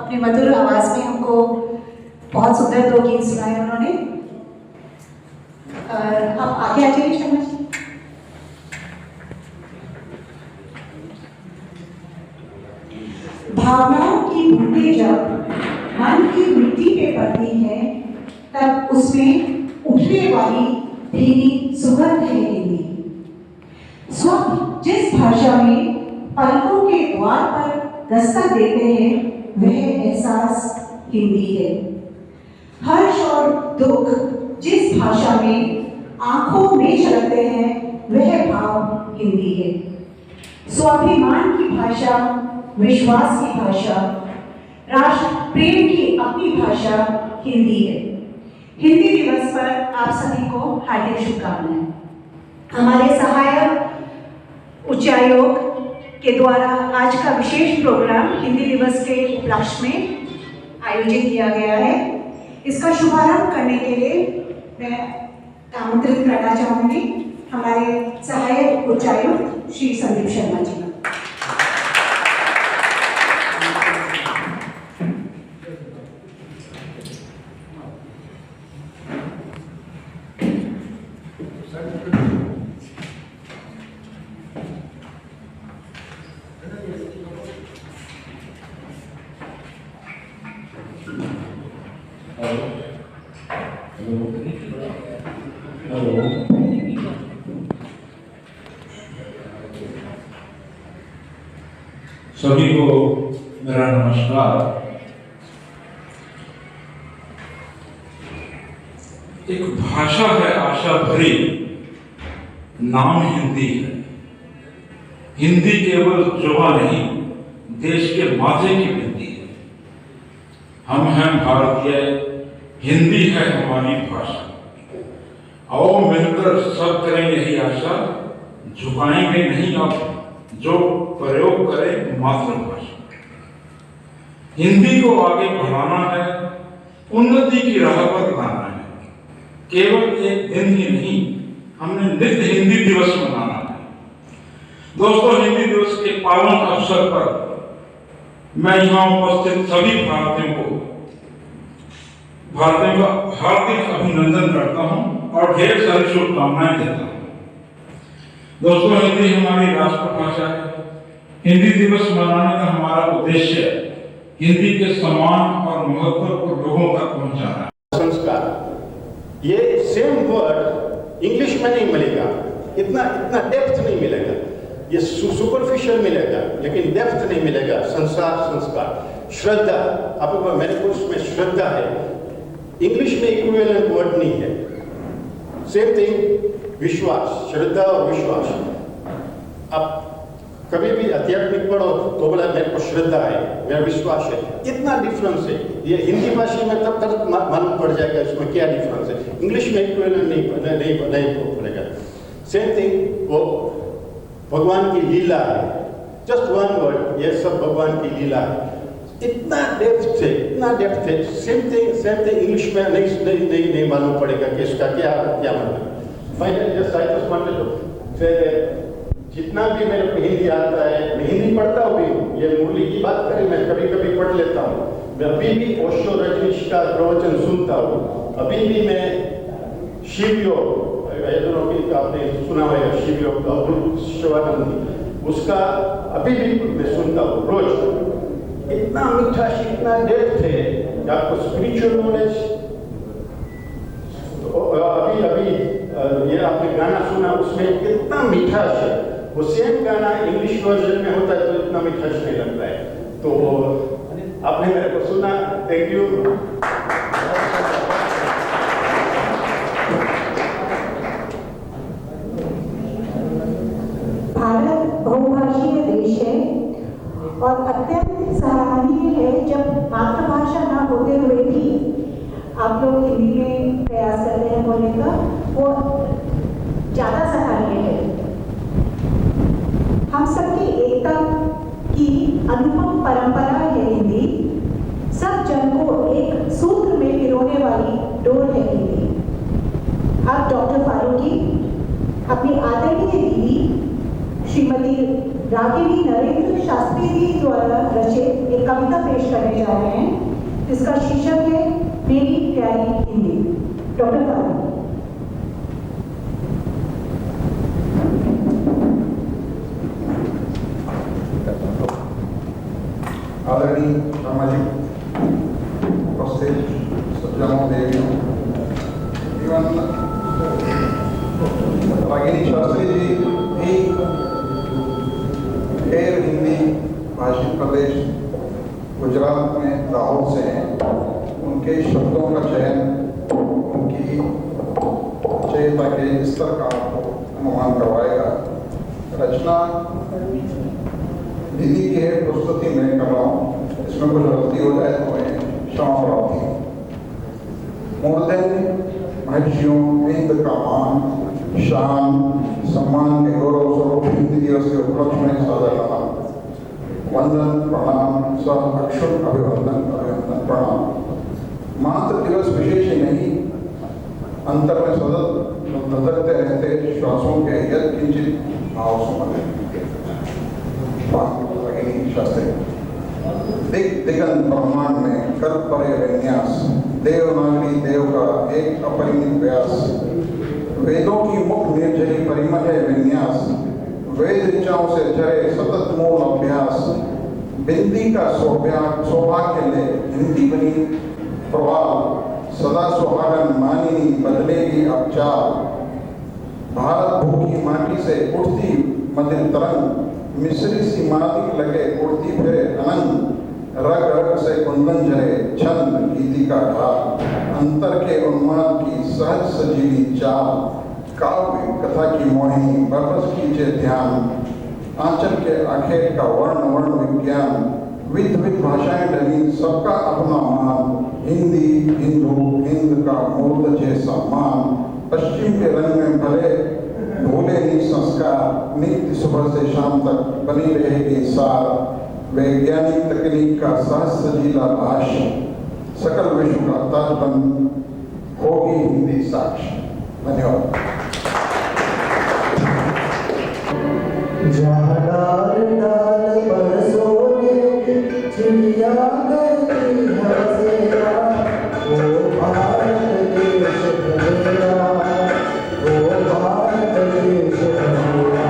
अपनी मधुर आवाज में हमको बहुत सुंदर दो गीत सुनाए उन्होंने। आप आगे आ जाइए शर्मा जी। भावनाओं की बूंदें जब मन की मिट्टी पे पड़ती है, तब उसमें उठने वाली धीमी सुगंध है हिंदी। स्वप्न जिस भाषा में पलकों के द्वार पर दस्तक देते हैं, वह एहसास हिंदी है। हर्ष और दुख जिस भाषा में आंखों में झलकते हैं, वह भाव हिंदी है। स्वाभिमान की भाषा, विश्वास की भाषा, राष्ट्र प्रेम की अपनी भाषा हिंदी है। हिंदी दिवस पर आप सभी को हार्दिक शुभकामनाएं। हमारे सहायक उच्चायोग के द्वारा आज का विशेष प्रोग्राम हिंदी दिवस के उपलक्ष्य में आयोजित किया गया है। इसका शुभारंभ करने के लिए मैं आमंत्रित करना चाहूंगी हमारे सहायक उच्चायुक्त श्री संदीप शर्मा जी। सभी को मेरा नमस्कार। एक भाषा है आशा भरी, नाम हिंदी है। हिंदी केवल जुबान नहीं, देश के माथे की बिंदी है। हम हैं भारतीय, हिंदी है हमारी भाषा। आओ मिलकर सब करें यही आशा, झुकाएंगे नहीं अब जो प्रयोग करें मातृभाषा। हिंदी को आगे बढ़ाना है, उन्नति की राह पर लाना है। केवल एक दिन ही नहीं, हमने नित्य हिंदी दिवस मनाना है। दोस्तों, हिंदी दिवस के पावन अवसर पर मैं यहाँ उपस्थित सभी भारतीयों का हार्दिक अभिनंदन करता हूँ और ढेर सारी शुभकामनाएं देता हूँ। दोस्तों, हिंदी हमारी राष्ट्रभाषा है। हिंदी दिवस मनाने का हमारा उद्देश्य हिंदी के सम्मान और महत्व को लोगों तक पहुंचाना है। संस्कार, ये सेम वर्ड इंग्लिश में नहीं मिलेगा, इतना डेप्थ नहीं मिलेगा। ये सुपरफिशियल मिलेगा लेकिन डेप्थ नहीं मिलेगा। संस्कार, श्रद्धा, आपको मेरे कोर्स में श्रद्धा है, इंग्लिश में इक्विवेलेंट वर्ड नहीं है। सेम थिंग विश्वास, श्रद्धा और विश्वास। आप कभी भी आध्यात्मिक पढ़ो तो बोला मेरे को श्रद्धा है, मेरा विश्वास है। इतना डिफरेंस है। ये हिंदी भाषा में तब तक मालूम पड़ जाएगा इसमें क्या डिफरेंस है। इंग्लिश में इक्विवेलेंट नहीं पड़ेगा। सेम थिंग वो भगवान की लीला है। जस्ट वन वर्ड, ये सब भगवान की लीला है। इतना डेप्थ है। सेम थिंग इंग्लिश में नहीं मालूम पड़ेगा कि इसका क्या मतलब। Finally just I just wanted to जितना भी मेरे को हिंदी आता है, मैं हिंदी पढ़ता भी हूँ। ये मुरली की बात करें, मैं कभी कभी पढ़ लेता हूँ। मैं अभी भी ओशो रजनीश का प्रवचन सुनता हूँ। अभी भी मैं शिवयोग, आपने सुना होगा शिवयोग अवधूत शिवानंद, उसका अभी भी मैं सुनता हूँ रोज। इतना मीठा, इतना डेप्थ है कि आपको स्पिरिचुअल नॉलेज। अभी ये आपने गाना सुना, उसमें कितना मिठास है। वो सेम गाना इंग्लिश वर्जन में होता है तो इतना मिठास नहीं लगता है। तो आपने मेरे को सुना, थैंक यू। भारत बहुभाषीय देश है और अत्यंत सराहनीय है जब मातृभाषा ना होते हुए भी आप लोग हिंदी में प्रयास कर रहे हैं बोलने का, वो ज़्यादा सराहनीय है। हम सबकी एकता की अनुपम परंपरा है हिंदी। सब जन को एक सूत्र में पिरोने वाली डोर है हिंदी। अब डॉक्टर फारूकी अपनी आदरणीय दीदी श्रीमती रागिनी नरेंद्र शास्त्री जी द्वारा रचित एक कविता कविता पेश करने जा रहे हैं जिसका शीर्षक है मेरी प्यारी हिंदी। डॉक्टर फारूक। आदरणीय सामाजिक उपस्थित सज्जनों देवियों, इवन रागिनी शास्त्री जी भी एयर हिंदी भाषी प्रदेश गुजरात में लाहौर से हैं। उनके शब्दों का चयन उनकी चेता के स्तर का अनुमान करवाएगा। रचना दीदी की है, प्रस्तुति मैं कर रहा हूँ, इसमें कुछ गलती हो जाए तो मैं क्षमा प्रार्थी। मूर्धन्य महर्षियों हिंद का मान शान सम्मान के गौरव स्वरूप हिंदी दिवस के उपलक्ष्य में साझा करना। वंदन प्रणाम सह अक्षुण अभिवंदन अभिवंदन प्रणाम। मात्र दिवस विशेष ही नहीं, अंतर में सतत धधकते रहते श्वासों के यद किंचित भाव समझ शास्त्री। दिग दिगंत ब्रह्मांड में कर परे विन्यास, देवनागरी देव का एक अपरिमित व्यास। वेदों की मुख निर्जरी परिमल है विन्यास, वेद ऋचाओं से झरे सतत मूल अभ्यास। बिंदी का सौभाग्य ले हिंदी बनी प्रवाल, सदा सुहागन मानिनी बदलेगी अब चाल। भारत भू की माटी से उठती मदिर तरंग, मिस्री सी मालिक लगे उड़ती फिरे अनंग। रग रग से कुंदन जरे छंद गीति का ढाल, अंतर के उन्माद की सहज सजीवी चाल। काव्य कथा की मोहिनी बरबस कीजिए ध्यान, आंचल के आखेर का वर्ण वर्ण विज्ञान। विध विध भाषाएं डली सबका अपना मान, हिंदी हिंदू हिंद का मूर्त जैसा मान। पश्चिम के रंग में भले भूले ही संस्कार, नित्य सुबह से शाम तक बनी रहेगी सार। वैज्ञानिक तकनीक का सहज सजीला भाष्य, सकल विश्व का ताजबंद होगी हिंदी साक्ष्य। धन्यवाद। जहाँ डाल डाल पर सोने चिड़िया करती हंसेरा, वो भारत देश मेरा, वो भारत देश मेरा।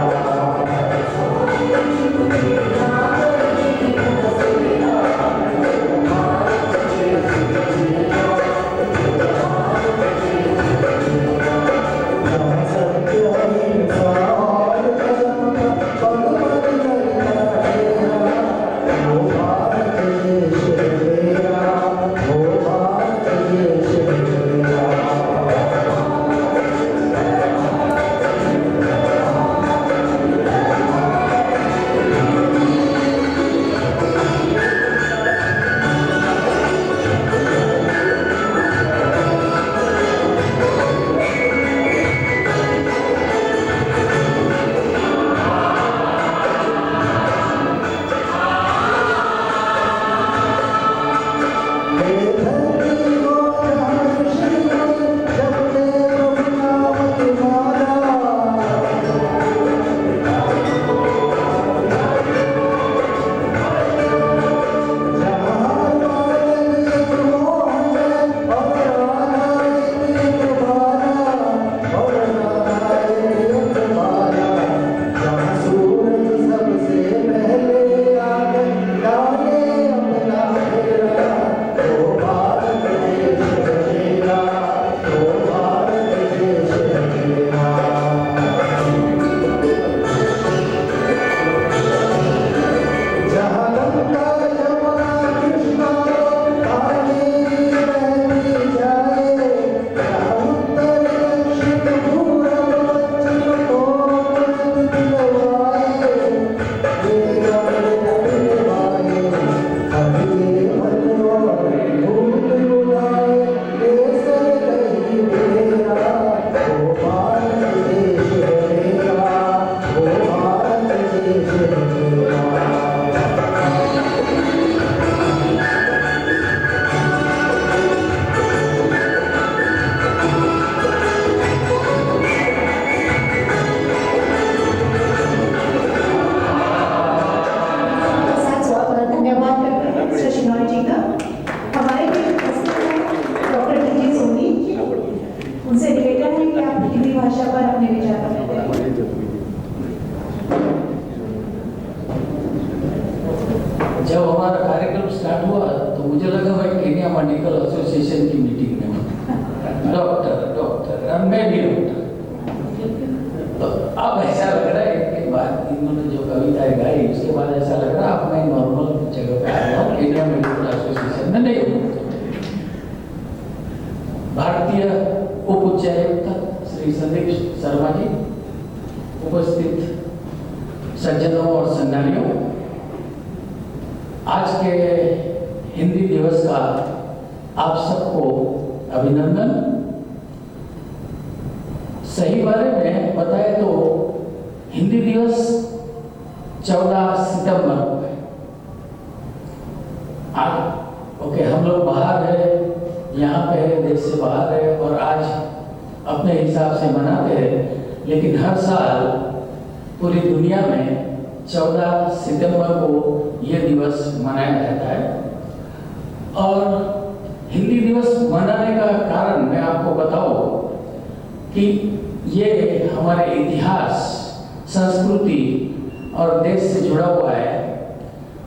वो भारत देश मेरा। कार्यक्रम स्टार्ट हुआ तो मुझे लगा मैं केन्या मेडिकल एसोसिएशन की मीटिंग में हूँ। डॉक्टर और मैं भी डॉक्टर। तो अब ऐसा लग रहा है कि बाद इन्होंने जो कविताएं गाई उसके बाद ऐसा लग रहा है अब मैं नॉर्मल जगह पे आ गया हूँ, केन्या मेडिकल एसोसिएशन में नहीं हूँ। भारतीय उप उच्चायुक्त श्री संदीप शर्मा जी, उपस्थित सज्जनों और संज्ञानियों, आज के हिंदी दिवस का आप सबको अभिनंदन। सही बारे में बताए तो हिंदी दिवस 14 सितंबर को है। आज ओके हम लोग बाहर है, यहाँ पे है, देश से बाहर है और आज अपने हिसाब से मनाते हैं, लेकिन हर साल पूरी दुनिया में 14 सितंबर को यह दिवस मनाया जाता है। और हिंदी दिवस मनाने का कारण मैं आपको बताऊं कि ये हमारे इतिहास, संस्कृति और देश से जुड़ा हुआ है।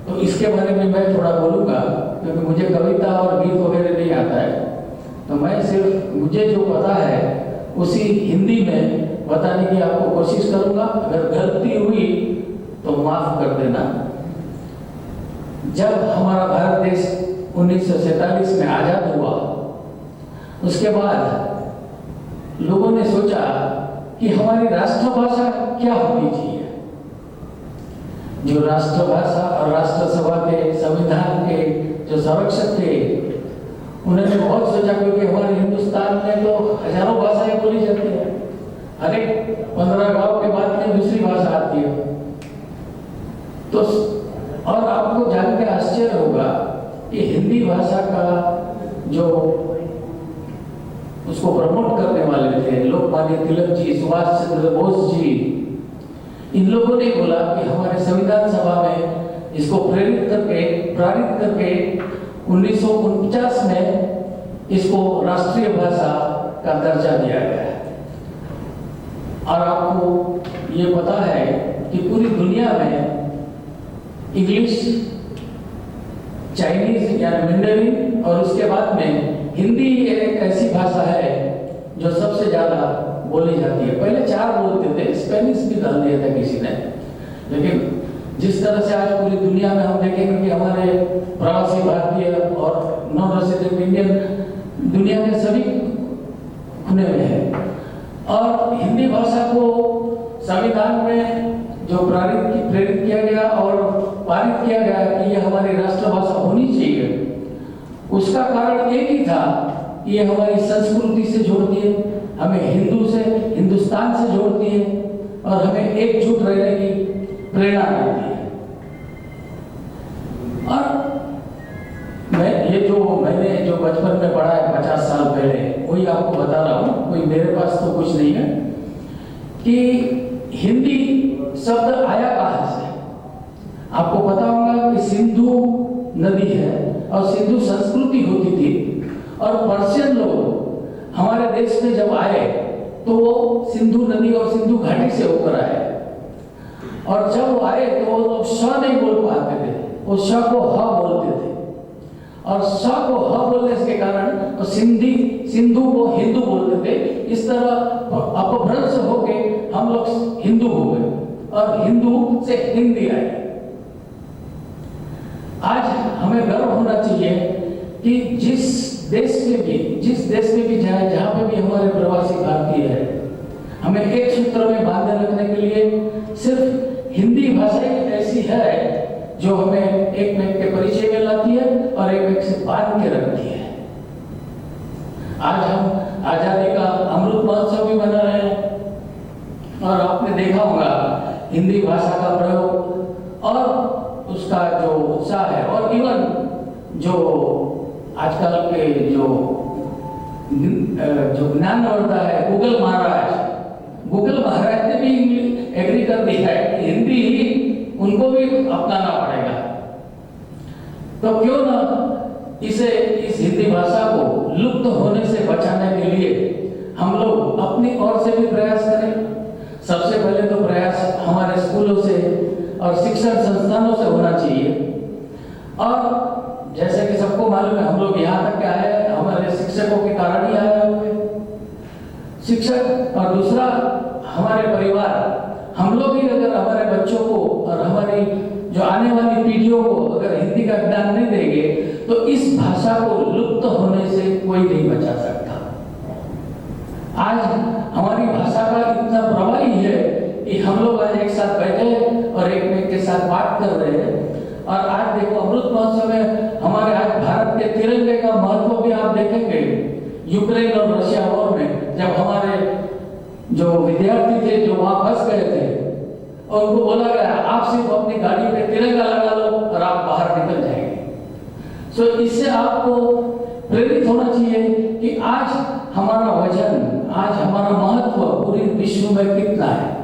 तो इसके बारे में मैं थोड़ा बोलूँगा क्योंकि मुझे कविता और गीत वगैरह नहीं आता है, तो मैं सिर्फ मुझे जो पता है उसी हिंदी में बताने की आपको कोशिश करूँगा। अगर गलती हुई तो माफ कर देना। जब हमारा भारत देश 1947 में आज़ाद हुआ, उसके बाद लोगों ने सोचा कि हमारी राष्ट्रभाषा क्या होनी चाहिए। जो राष्ट्रभाषा और राष्ट्रसभा के संविधान के जो संरक्षक थे, उन्होंने बहुत सोचा क्योंकि हमारे हिंदुस्तान में तो हजारों भाषाएं बोली जाती हैं, हर एक 15 गांव के बाद में दूसरी भाषा आती है। तो और आपको जान के आश्चर्य होगा कि हिंदी भाषा का जो उसको प्रमोट करने वाले थे लोकमान्य तिलक जी, सुभाष चंद्र बोस जी, इन लोगों ने बोला कि हमारे संविधान सभा में इसको पारित करके 1949 में इसको राष्ट्रीय भाषा का दर्जा दिया गया है। और आपको ये पता है कि पूरी दुनिया में इंग्लिश, चाइनीज यानी मैंडरिन और उसके बाद में हिंदी एक ऐसी भाषा है जो सबसे ज्यादा बोली जाती है। पहले 4 बोलते थे, स्पेनिश भी डाल दिया था किसी ने, लेकिन जिस तरह से आज पूरी दुनिया में हम देखेंगे कि हमारे प्रवासी भारतीय और नॉन रेसिडेंट इंडियन दुनिया के सभी खुले में है। और हिंदी भाषा को संविधान में जो प्रेरित किया गया और पारित किया गया कि ये हमारी राष्ट्रभाषा होनी चाहिए, उसका कारण एक ही था, ये हमारी संस्कृति से जोड़ती है, हमें हिंदुस्तान से जोड़ती है और हमें एकजुट रहने की प्रेरणा देती है। और मैंने जो बचपन में पढ़ा है 50 साल पहले, वही आपको बता रहा हूँ, कोई मेरे पास तो कुछ नहीं है, कि हिंदी शब्द आया कहाँ से। आपको पता होगा कि सिंधु नदी है और सिंधु संस्कृति होती थी, और पर्शियन लोग हमारे देश में जब आए तो वो सिंधु नदी और सिंधु घाटी से होकर आए, और जब वो आए तो वो लोग श नहीं बोल पाते थे, वो श को ह बोलते थे, और श को ह बोलने के कारण तो सिंधु को हिंदू बोलते थे। इस तरह अपभ्रंश होके हम लोग हिंदू हो गए और हिंदू से हिंदी आई। आज हमें गर्व होना चाहिए कि जिस देश में भी जाए, जहाँ पे भी हमारे प्रवासी भारतीय है, हमें एक सूत्र में बांधे रखने के लिए सिर्फ हिंदी भाषा ही ऐसी है जो हमें एक में के परिचय में लाती है और एक से बांध के रखती है। आज हम आजादी का अमृत महोत्सव भी मना रहे हैं और आपने देखा होगा हिंदी भाषा का प्रयोग और उसका जो उत्साह है, और इवन जो आजकल के जो ज्ञानवर्धक है गूगल महाराज ने भी एग्री कर दिया है कि हिंदी ही उनको भी अपनाना पड़ेगा। तो क्यों ना इस हिंदी भाषा को लुप्त होने से बचाने के लिए हम लोग अपनी ओर से भी प्रयास करें। सबसे पहले तो प्रयास हमारे स्कूलों से और शिक्षण संस्थानों से होना चाहिए, और जैसे कि सबको मालूम है, हम लोग यहाँ तक आए हमारे शिक्षकों के कारण ही आए हुए शिक्षक, और दूसरा हमारे परिवार। हम लोग ही अगर हमारे बच्चों को और हमारी जो आने वाली पीढ़ियों को अगर हिंदी का ज्ञान नहीं देंगे तो इस भाषा को लुप्त होने से कोई नहीं बचा सकता। आज हमारी भाषा का इतना प्रभावी है कि हम लोग आज एक साथ बैठे और एक के साथ बात कर रहे हैं। और आज देखो अमृत महोत्सव में हमारे आज भारत के तिरंगे का महत्व भी आप देखेंगे। यूक्रेन और रशिया वॉर में जब हमारे जो विद्यार्थी थे जो वहां फंस गए थे और उनको बोला गया आप सिर्फ अपनी गाड़ी पे तिरंगा लगा लो और आप बाहर निकल जाएंगे। सो इससे आपको प्रेरित होना चाहिए कि आज हमारा वजन, आज हमारा महत्व पूरे विश्व में कितना है।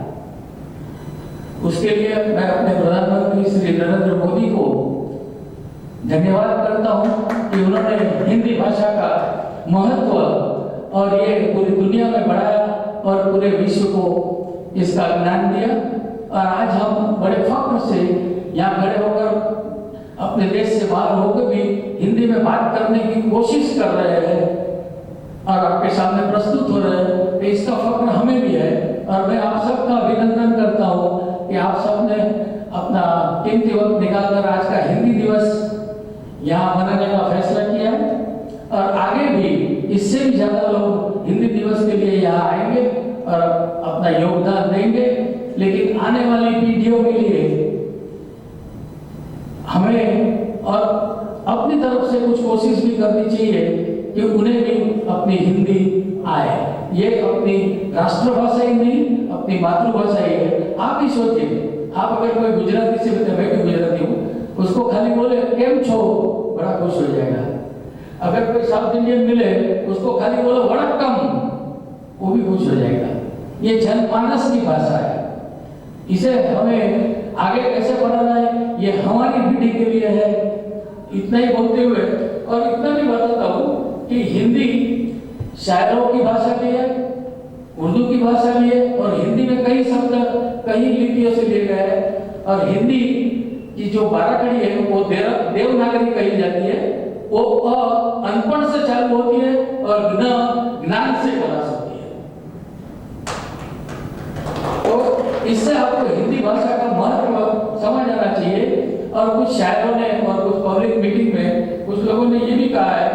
उसके लिए मैं अपने प्रधानमंत्री श्री नरेंद्र मोदी को धन्यवाद करता हूं कि उन्होंने हिंदी भाषा का महत्व और ये पूरी दुनिया में बढ़ाया और पूरे विश्व को इसका ज्ञान दिया। और आज हम बड़े फख्र से यहाँ खड़े होकर अपने देश से बाहर होकर भी हिंदी में बात करने की कोशिश कर रहे हैं और आपके सामने प्रस्तुत हो रहे हैं। इसका फख्र हमें भी है और मैं आप सबका अभिनंदन करता हूँ कि आप सबने अपना कीमती वक्त निकालकर आज का हिंदी दिवस यहाँ मनाने का फैसला किया है। और आगे भी इससे भी ज्यादा लोग हिंदी दिवस के लिए यहाँ आएंगे और अपना योगदान देंगे। लेकिन आने वाली पीढ़ियों के लिए हमें और अपनी तरफ से कुछ कोशिश भी करनी चाहिए कि उन्हें भी अपनी हिंदी आए। ये अपनी राष्ट्रभाषा ही नहीं, अपनी मातृभाषा ही है। आप ही सोचिए, आप अगर कोई गुजराती से मैं भी गुजराती हूँ, उसको खाली बोले केम छो, बड़ा खुश हो जाएगा। अगर कोई साउथ इंडियन मिले उसको खाली बोलो वड़क्कम, वो भी खुश हो जाएगा। ये जनमानस की भाषा है। इसे हमें आगे कैसे बढ़ाना है ये हमारी पीढ़ी के लिए है। इतना ही बोलते हुए और इतना भी बताता हूँ कि हिंदी शायरों की भाषा भी है, उर्दू की भाषा भी है और हिंदी में कई शब्द कई लिपियों से लिए गए हैं। और हिंदी की जो 12 कड़ी है वो देवनागरी कही जाती है। वो अनपढ़ से चालू होती है और ज्ञान से खलास होती है। तो इससे आपको हिंदी भाषा का महत्व समझ आना चाहिए। और कुछ शायरों ने और कुछ पब्लिक मीटिंग में कुछ लोगों ने ये भी कहा है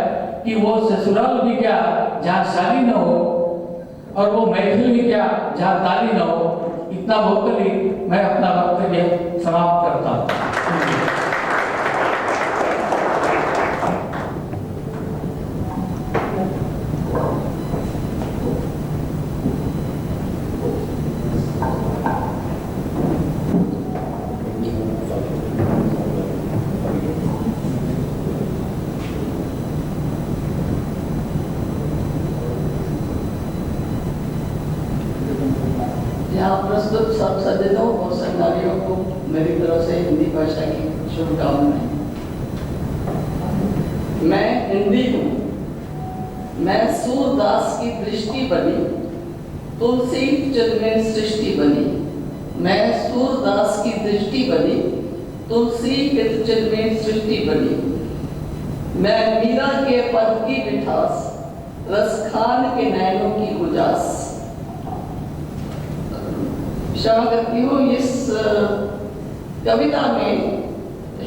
कि वो ससुराल भी क्या जहाँ शादी न हो और वो महफिल भी क्या जहाँ ताली न हो। इतना बोलकर ही मैं अपना वक्तव्य समाप्त करता हूँ। यहाँ प्रस्तुत सब सज्जनों और संगारियों को मेरी तरफ से हिंदी भाषा की शुभकामनाएं। मैं हिंदी हूँ, मैं सूरदास की दृष्टि बनी, तुलसी चरण में सृष्टि बनी। मैं सूरदास की दृष्टि बनी, तुलसी के चरण में सृष्टि बनी। मैं मीरा के पद की मिठास, रसखान के नैनों की उजास। क्षमा करती हूँ, इस कविता में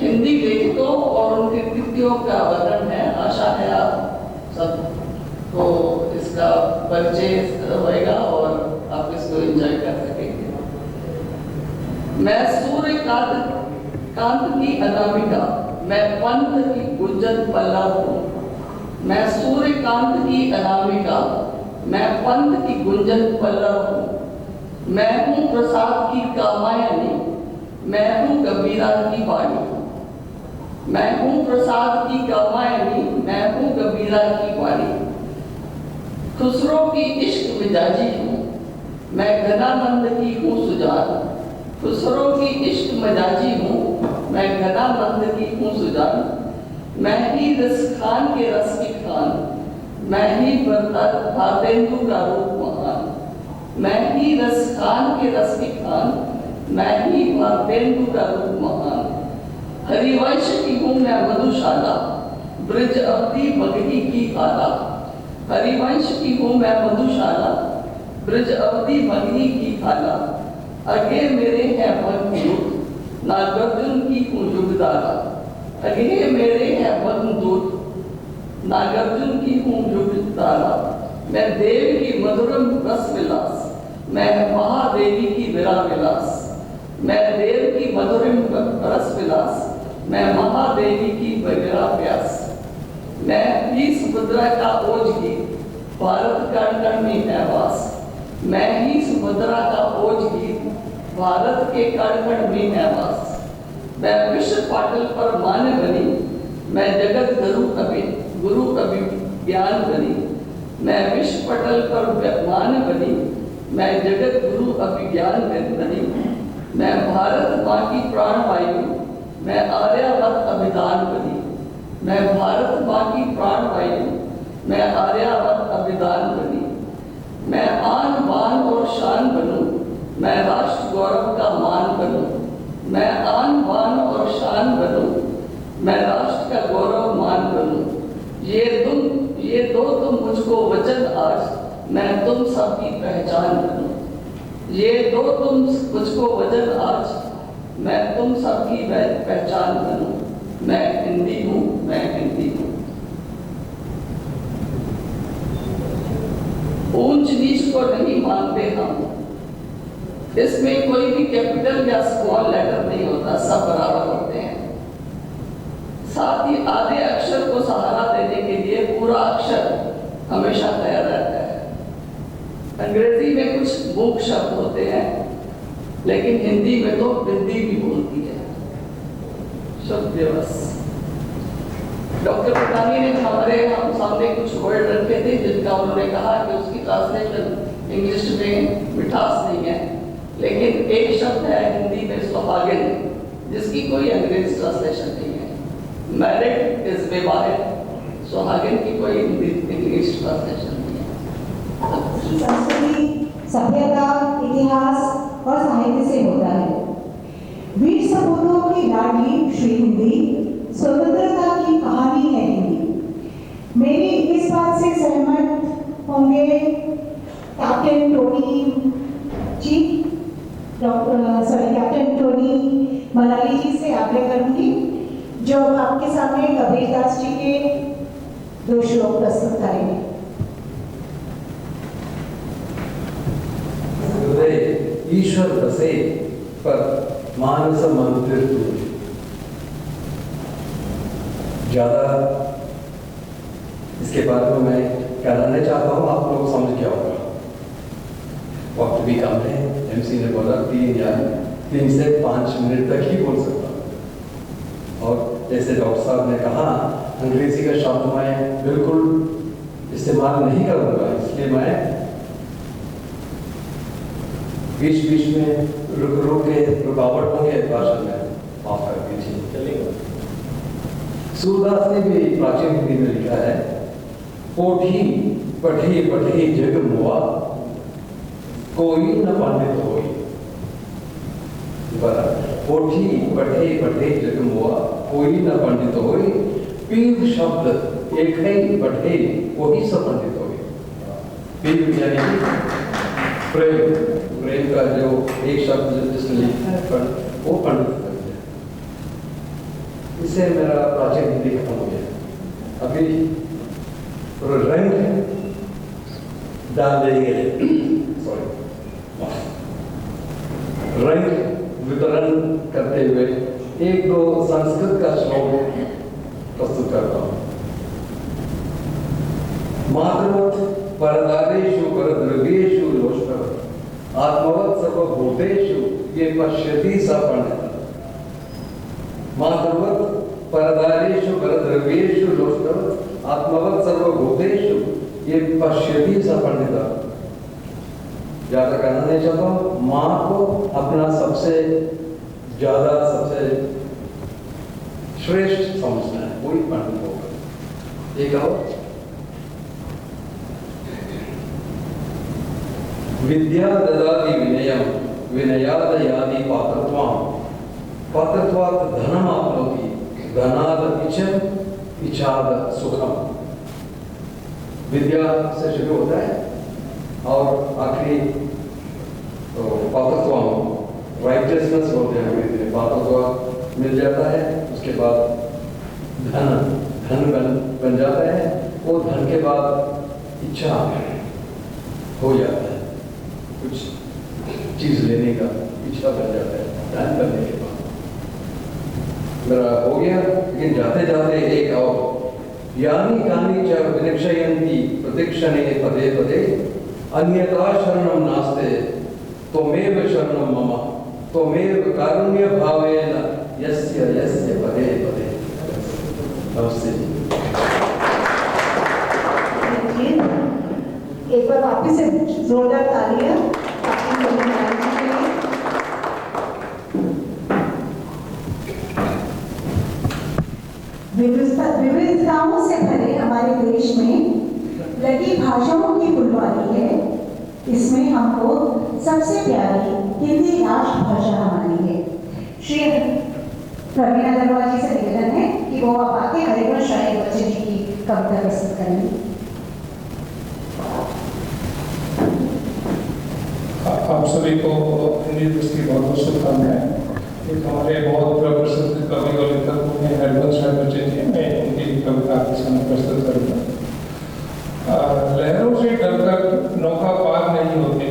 हिंदी लेखकों और उनकी कृतियों का वर्णन है। आशा है आप सबको इसका परिचय होगा और आप इसको एंजॉय कर सकेंगे। मैं सूर्यकांत की अनामिका, मैं पंथ की गुंजन पल्लव हूँ। मैं सूर्यकांत की अनामिका, मैं पंथ की गुंजन पल्लव हूँ। मैं हूँ प्रसाद की कामायनी, मैं हूँ कबीरा की वाणी। मैं हूँ प्रसाद की कामायनी, मैं हूँ कबीरा की वाणी। खुसरो की इश्क मिजाजी हूँ, मैं घनानंद की हूँ सुजान। खुसरो की इश्क मिजाजी हूँ, मैं घनानंद की हूँ सुजान। मैं ही रसखान के रस की खान, मैं ही भारतेंदु का रूप महान। मैं ही रसखान के रस की खान, मैं ही भारतेंदु का रूप महान। हरिवंश की हूँ मैं मधुशाला, ब्रज अवधि मगही की आला, हरिवंश की हूँ मैं मधुशाला, ब्रज अवधि मगही की आला, अगे मेरे हैं वनदूत, नागार्जुन की हूँ युगधारा, अगे मेरे हैं वनदूत, नागार्जुन की हूँ युगधारा, मैं देव की मधुरम रस विलास, मैं महादेवी की विरा विलास, मैं देव की मधुरम रस विलास, मैं महादेवी की विरा व्यास, मैं ही सुभद्रा का ओज गीत, भारत का कण में है वास, मैं ही सुभद्रा का ओज गीत, भारत के कण कण में है वास, मैं विश्व पाटल पर मान बनी, मैं जगत गुरु अभिज्ञान बनी, मैं विश्व पटल पर मान बनी, मैं जगत गुरु अभिज्ञान बनी, मैं भारत माँ की प्राण वायु, मैं आर्यावर्त अभिधान बनी, मैं भारत माँ की प्राण वायु, मैं आर्यावर्त अभिधान बनी, मैं आन बान और शान बनूं, मैं राष्ट्र गौरव का मान बनूं, मैं आन बान और शान बनूं, मैं राष्ट्र का गौरव मान बनूं, ये दो तुम मुझको वचन आज, मैं तुम सबकी पहचान बनूं, ये दो तुम मुझको वचन आज, मैं तुम सबकी पहचान बनूं, मैं हिंदी हूँ, मैं हिंदी हूँ। ऊंच नीच को नहीं मानते हम, इसमें कोई भी कैपिटल या स्मॉल लेटर नहीं होता, सब बराबर होते हैं। साथ ही आधे अक्षर को सहारा देने के लिए पूरा अक्षर हमेशा तैयार रहता है। अंग्रेजी में कुछ मूक शब्द होते हैं, लेकिन हिंदी में तो बिंदी भी बोलती है। शुभ दिवस। डॉक्टर पटानी ने हम सामने कुछ वर्ड रखे थे, जिनका उन्होंने कहा कि उसकी ट्रांसलेशन इंग्लिश में मिठास नहीं है, लेकिन एक शब्द है हिंदी में सुहागिन, जिसकी कोई अंग्रेजी ट्रांसलेशन नहीं है। मैरिड इज विवाहित, सुहागिन की कोई इंग्लिश ट्रांसलेशन नहीं है। संस्कृति, सभ्यता, इतिहास और साहित्य से होता है। वीर सपूतों की लाडली श्री हिंदी, स्वतंत्रता की कहानी है हिंदी। मेरी इस बात से सहमत होंगे कैप्टन टोनी जी, कैप्टन टोनी मलाली जी से आग्रह करूंगी, जो आपके सामने कबीरदास जी के 2 श्लोक प्रस्तुत करेंगे। ईश्वर बसे पर मानस मंदिर दूर। ज्यादा इसके बारे में मैं कहना चाहता हूँ, आप लोग समझ गया होगा। वक्त भी कम है, एमसी ने बोला 3 से 5 मिनट तक ही बोल सकता हूँ। और जैसे डॉक्टर साहब ने कहा, अंग्रेजी का शब्द मैं बिल्कुल इस्तेमाल नहीं करूँगा, इसलिए मैं बीच बीच में रुक के रुकावट होंगे भाषण में, माफ कर दीजिए। चलेगा। सूरदास ने भी प्राचीन हिंदी में लिखा है, पोठी पढ़े पढ़े जग मुआ, कोई न पंडित होई। पोठी पढ़े पढ़े जग मुआ, कोई न पंडित होई, पीर शब्द एक ही पढ़े, वही सब पंडित होई। पीर यानी प्रेम, प्रेम का जो एक शब्द जिसने लिखा वो पंडित कर दिया। इससे मेरा प्राचीन हिंदी खत्म हो गया। अभी रंग डाल देंगे, सॉरी, रंग वितरण करते हुए 1-2 संस्कृत का श्लोक प्रस्तुत करता हूँ। मातृवत् परदारेषु परद्रव्येषु लोष्टवत्, आत्मवत् सर्वभूतेषु ये पश्यति स पंडितः। मातृवत् परदारेषु परद्रव्येषु लोष्टवत्, आत्मवत् सर्वभूतेषु ये पश्यति स पंडितः। ज्यादा कहना नहीं चाहता हूँ। माँ को अपना सबसे ज्यादा, सबसे श्रेष्ठ समझना है, वही पंडित होगा। एक और विद्या ददाति विनयम, विनयाद यादि पात्रत्वम, पात्रत्वात् धनम आपनोति, धनाद इच्छं इच्छाद सुखम, विद्या से शुरू होता है और आखिरी तो पापत्वम, राइटियसनेस बोलते हैं धीरे धीरे, पापत्व मिल जाता है। उसके बाद धन बन जाता है। वो धन के बाद इच्छा हो जाता है, कुछ चीज लेने का इच्छा बन जाता है धन बनने के बाद। मेरा हो गया, लेकिन जाते जाते एक और, यानी कानी च विनिक्षयन्ति प्रतिक्षणे पदे पदे, अन्यथा शरणं नास्ते त्वमेव शरणं मम, त्वमेव कारुण्य भावेन यस्य यस्य पदे पदे। नमस्ते। एक बार वापस से जोरदार तालियां आपकी कविताओं के लिए। विविधताओं से भरे हमारे देश में लगी भाषाओं की फुलवारी है। इसमें हमको सबसे प्यारी हिंदी राष्ट्रभाषा हमारी है। श्री प्रवीणा अग्रवाल जी से निवेदन है कि वो आप आके हरिवंश शाही बच्चे जी की कविता प्रस्तुत करेंगे। आप सभी को हिंदी दिवस की बहुत बहुत शुभकामनाएं। एक हमारे बहुत प्रसिद्ध कवि और लेखक हैं हरिवंश राय बच्चन जी, मैं उनकी कविता आपके सामने प्रस्तुत करूँगा। लहरों से डरकर नौका पार नहीं होती,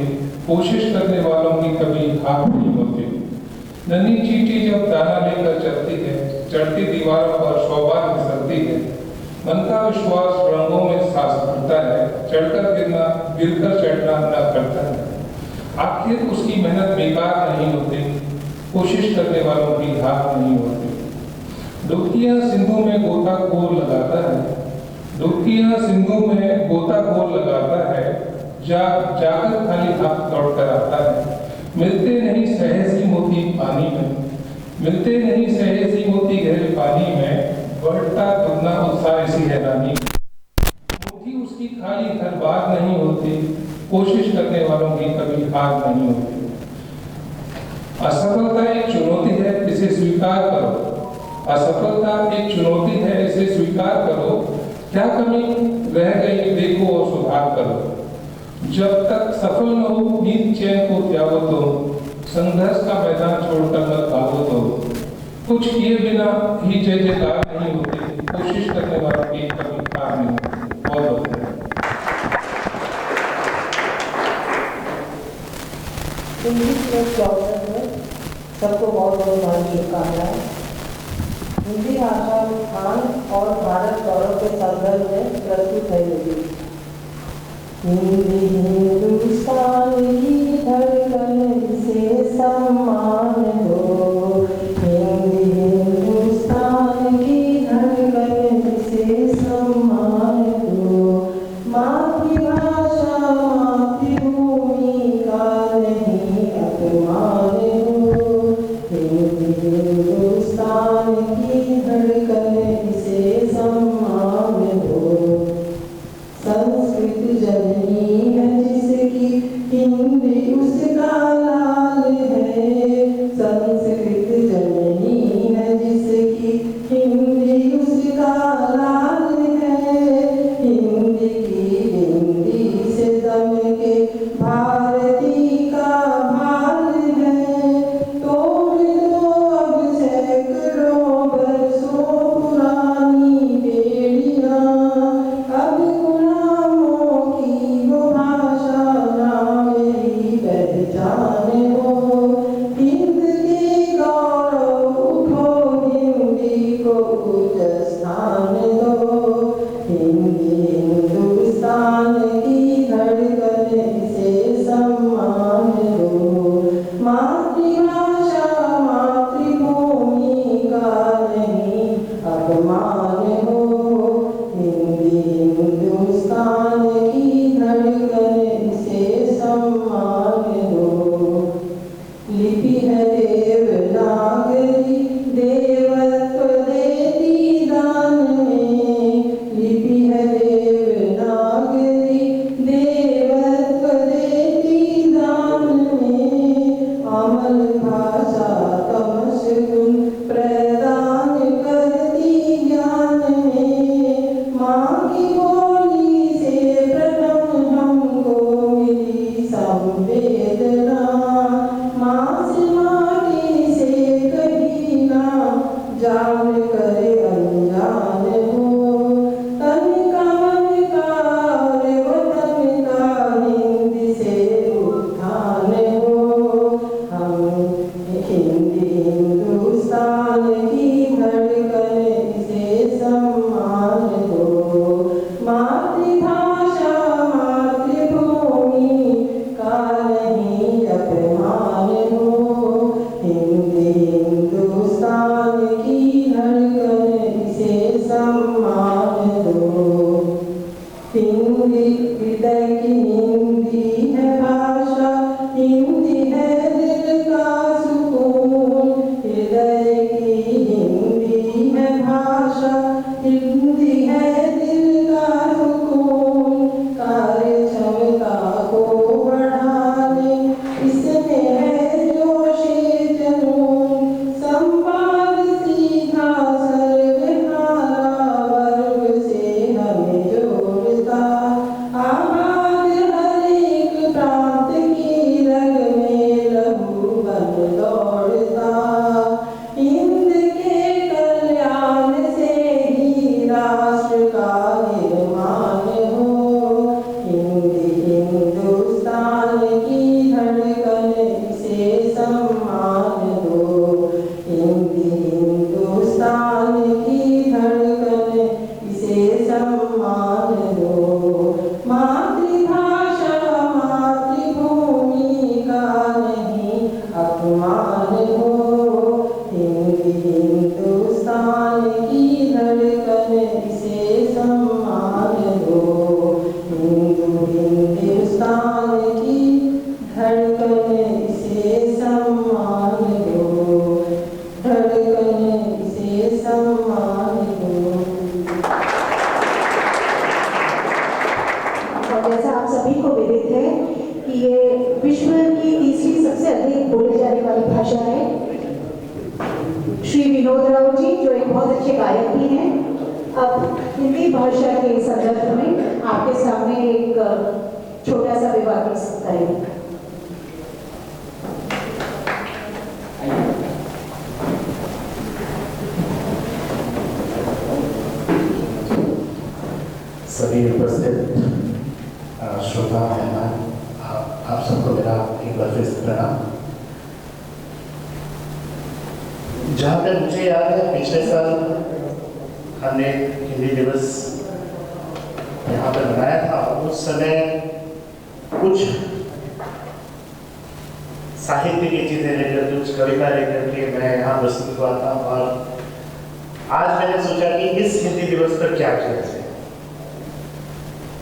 कोशिश करने वालों की कभी हार नहीं होती। नन्ही चींटी जब दाना लेकर चलती है, चढ़ती दीवारों पर सौभाग्य फिसलती है। मन का विश्वास रंगों में सांस भरता है, चढ़कर गिरना गिरकर चढ़ना न करता है। आखिर उसकी मेहनत बेकार नहीं होती, कोशिश करने वालों की हार नहीं होती। डुबकियां सिंधु में गोताखोर लगाता है, डुबकियां सिंधु में गोताखोर लगाता है, जाकर खाली हाथ लौट कर आता है। मिलते नहीं सहजी मोती पानी में, मिलते नहीं सहजी मोती गहरे पानी में, बढ़ता दुगना उत्साह इसी हैरानी। मुट्ठी उसकी खाली हर बात नहीं होती, कोशिश करने वालों की कभी हार नहीं होती। असफलता एक चुनौती है, इसे स्वीकार करो। असफलता एक चुनौती है, इसे स्वीकार करो। क्या कमी रह गई देखो और सुधार करो। जब तक सफल न हो नींद चैन को त्यागो तो, संघर्ष का मैदान छोड़कर मत भागो तो। कुछ किए बिना ही जय जयकार नहीं होती, कोशिश करने वालों की कभी हार नहीं होती। बहुत बहुत इंग्लिश में क्लासेस में सबको बहुत बहुत हमारी शुभकामनाएं। हिंदी भाषा उत्थान और भारत गौरव के संदर्भ में प्रस्तुत है ये। हिंदी हिंदुस्तान की धड़कन से सम्मान दो, हिंदी हिंदुस्तान की धड़कन से सम्मान दो। मातृभाषा मातृभूमि का नहीं अपमान दो, हिंदी हिंदुस्तान की धड़कन से सम्मान दो। संस्कृत जननी है जिस की बोली से प्रथम हमको मिली संवेदना, माँ से माटी से कहीं ना जान करे अनजान हो, तन का मन का रे वतन का हिंदी से उत्थान हो। हम हिंदी हिंदुस्तान की धड़कन इसे सम्मान दो, मातृभाषा मातृभूमि का नहीं अपमान हो, हिंदी हिंदुस्तान की धड़कन इसे सम्मान दो। हिंदी हृदय की हिंदी है भाषा, हिंदी है दिल का सुकून, हृदय की हिंदी है भाषा, हिंदी है दिल का सुकून, कार्य क्षमता को बढ़ाने इसमें है जोशे जुनून, संवाद सीधा सर्वहारा वर्ग से हमें जोड़ता, आबाद हर एक प्रांत की रग में लहू बन दौड़ता, हिंद के कल्याण से ही राष्ट्र का निर्माण हो, हिंदी हिंदुस्तान की धड़कन इसे सम्मान दो, हिंदी हिंदुस्तान की धड़कन इसे सम्मान दो, मातृभाषा मातृभूमि का नहीं अपमान हो, हिंदी हिंदुस्तान की धड़कन इसे सम्मान दो, हिंदुस्तान की धड़कन इसे सम्मान दो, धड़कन इसे सम्मान दो। और जैसा आप सभी को विदित है कि ये विश्व की तीसरी सबसे अधिक बोली जाने वाली भाषा है। श्री विनोद राव जी जो एक बहुत अच्छे गायक भी हैं, अब हिंदी भाषा के संदर्भ में आपके सामने एक छोटा सा विवाह प्रस्तुत करेंगे। सभी उपस्थित श्रोता मेहमान, आप सबको मेरा एक बार फिर से प्रणाम। जहाँ तक मुझे याद है पिछले साल हमने हिंदी दिवस यहाँ पर मनाया था, उस समय कुछ साहित्य की चीज़ें लेकर, कुछ कविता लेकर के मैं यहाँ प्रस्तुत हुआ था, और आज मैंने सोचा कि इस हिंदी दिवस पर क्या किया जाए।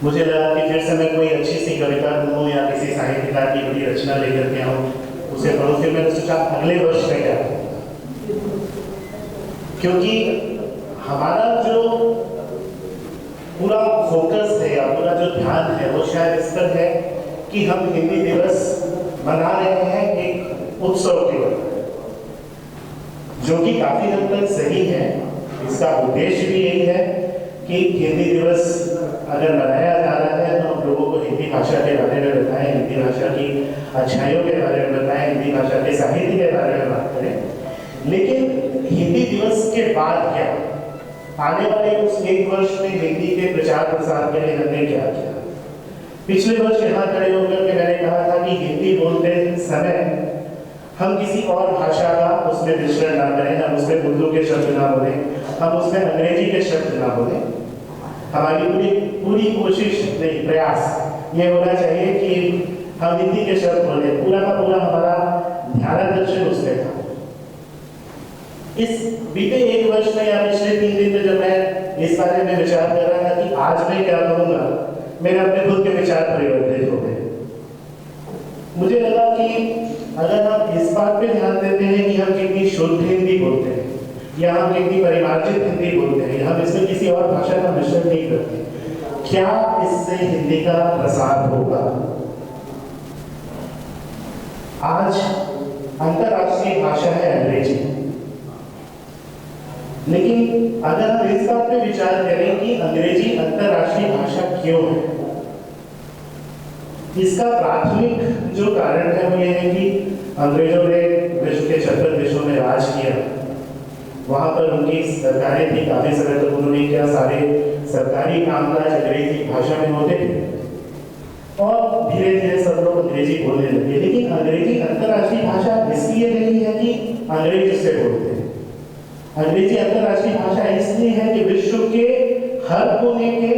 मुझे लगा कि फिर से मैं कोई अच्छी सी कविता ढूंढूं या किसी साहित्यकार की बड़ी रचना लेकर के आऊँ, उसे पढ़ूं। फिर मैंने सोचा अगले वर्ष में क्या करूं, क्योंकि हमारा जो पूरा फोकस है या पूरा जो ध्यान है वो शायद इस पर है कि हम हिंदी दिवस मना रहे हैं एक उत्सव के वक्त, जो कि काफी हद तक सही है। इसका उद्देश्य भी यही है कि हिंदी दिवस अगर मनाया जा रहा है तो हम लोगों को हिंदी भाषा के बारे में बताएं, हिंदी भाषा की अच्छाइयों के बारे में बताएं, हिंदी भाषा के साहित्य के बारे में बात करें। लेकिन हिंदी दिवस के बाद क्या, आने वाले उस एक वर्ष में हिंदी के प्रचार प्रसार के लिए हमने क्या किया। पिछले वर्ष यहाँ खड़े होकर के मैंने कहा था कि हिंदी बोलते समय हम किसी और भाषा का उसमें मिश्रण ना करें, हम उसमें उर्दू के शब्द ना बोलें, हम उसमें अंग्रेजी के शब्द ना बोलें। हमारी पूरी कोशिश नहीं, प्रयास ये होना चाहिए कि हम हिंदी के शब्द बोलें। पूरा का पूरा हमारा ध्यानाकर्षण उसमें था। इस बीते एक वर्ष में या पिछले 3 दिन में जब मैं इस बारे में विचार कर रहा था कि आज मैं क्या करूँगा, मेरे अपने खुद के विचार परिवर्तित हो गए। मुझे लगा कि अगर हम इस बात पे ध्यान देते हैं कि हम कितनी शुद्ध हिंदी बोलते हैं या हम कितनी परिमार्जित हिंदी बोलते हैं, हम इसमें किसी और भाषा का मिश्रण नहीं करते, क्या इससे हिंदी का प्रसार होगा। आज अंतरराष्ट्रीय भाषा है अंग्रेजी। लेकिन अगर हम इस बात पे विचार करें कि अंग्रेजी अंतर्राष्ट्रीय भाषा क्यों है, इसका प्राथमिक जो कारण है वो ये है कि अंग्रेजों ने विश्व के 56 देशों में राज किया। वहाँ पर उनकी सरकारें थी, काफी समय तक उन्होंने क्या सारे सरकारी कामकाज अंग्रेजी भाषा में होते थे और धीरे धीरे सब लोग अंग्रेजी बोलने लगे। लेकिन अंग्रेजी अंतर्राष्ट्रीय भाषा इसलिए नहीं है कि अंग्रेज से बोलते हैं। अंग्रेजी अंतर्राष्ट्रीय भाषा इसलिए है कि विश्व के हर कोने के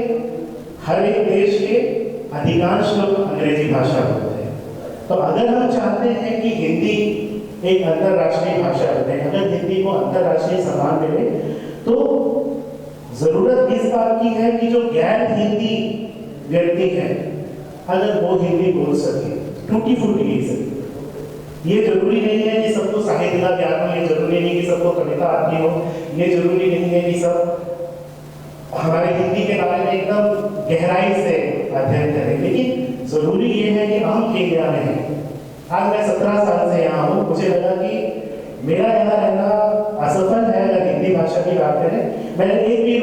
हर एक देश के अधिकांश लोग अंग्रेजी भाषा बोलते हैं। तो अगर हम चाहते हैं कि हिंदी एक अंतर्राष्ट्रीय भाषा बने, अगर हिंदी को अंतर्राष्ट्रीय सम्मान मिले, तो जरूरत इस बात की है कि जो गैर हिंदी व्यक्ति है अगर वो हिंदी बोल सके, टूटी फूटी नहीं सके। ये जरूरी नहीं है कि सबको साहित्य का ज्ञान हो, ये जरूरी नहीं कि सबको कविता आती हो, ये जरूरी नहीं है कि सब हमारे हिंदी के बारे में एकदम गहराई से अध्ययन करें। लेकिन जरूरी ये है कि हम इंडिया में हैं। आज मैं 17 साल से यहाँ हूँ, मुझे लगा कि मेरा यहाँ रहना असफल है अगर हिंदी भाषा की बात करें। मैंने एक भी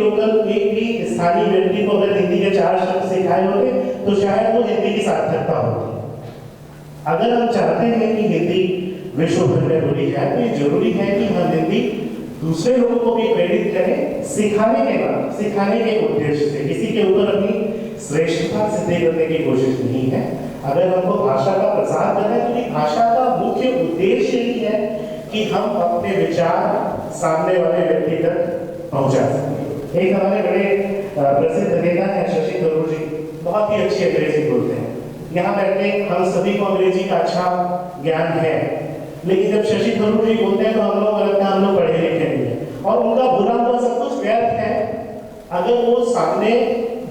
स्थानीय व्यक्ति को अगर हिंदी के 4 शब्द सिखाए होते तो शायद वो हिंदी की सार्थकता होती। अगर हम चाहते हैं कि हिंदी विश्व भर में बोली जाए तो ये जरूरी है कि हम हिंदी दूसरे लोगों को भी प्रेरित करें, सिखाने के उद्देश्य से। किसी के ऊपर अपनी श्रेष्ठता सिद्ध करने की कोशिश नहीं है। अगर हमको भाषा का प्रसार करना है तो भाषा का मुख्य उद्देश्य ही है कि हम अपने विचार सामने वाले व्यक्ति तक पहुंचा सकें। एक हमारे बड़े प्रसिद्ध नेता है शशि थरूर जी, बहुत ही अच्छी अंग्रेजी बोलते हैं। यहाँ बैठे हम सभी को अंग्रेजी का अच्छा ज्ञान है, लेकिन जब शशि थरूर जी बोलते हैं तो हम लोग लगता है हम लोग पढ़े लिखे नहीं है और उनका बुरा हुआ सब कुछ व्यर्थ है। अगर वो सामने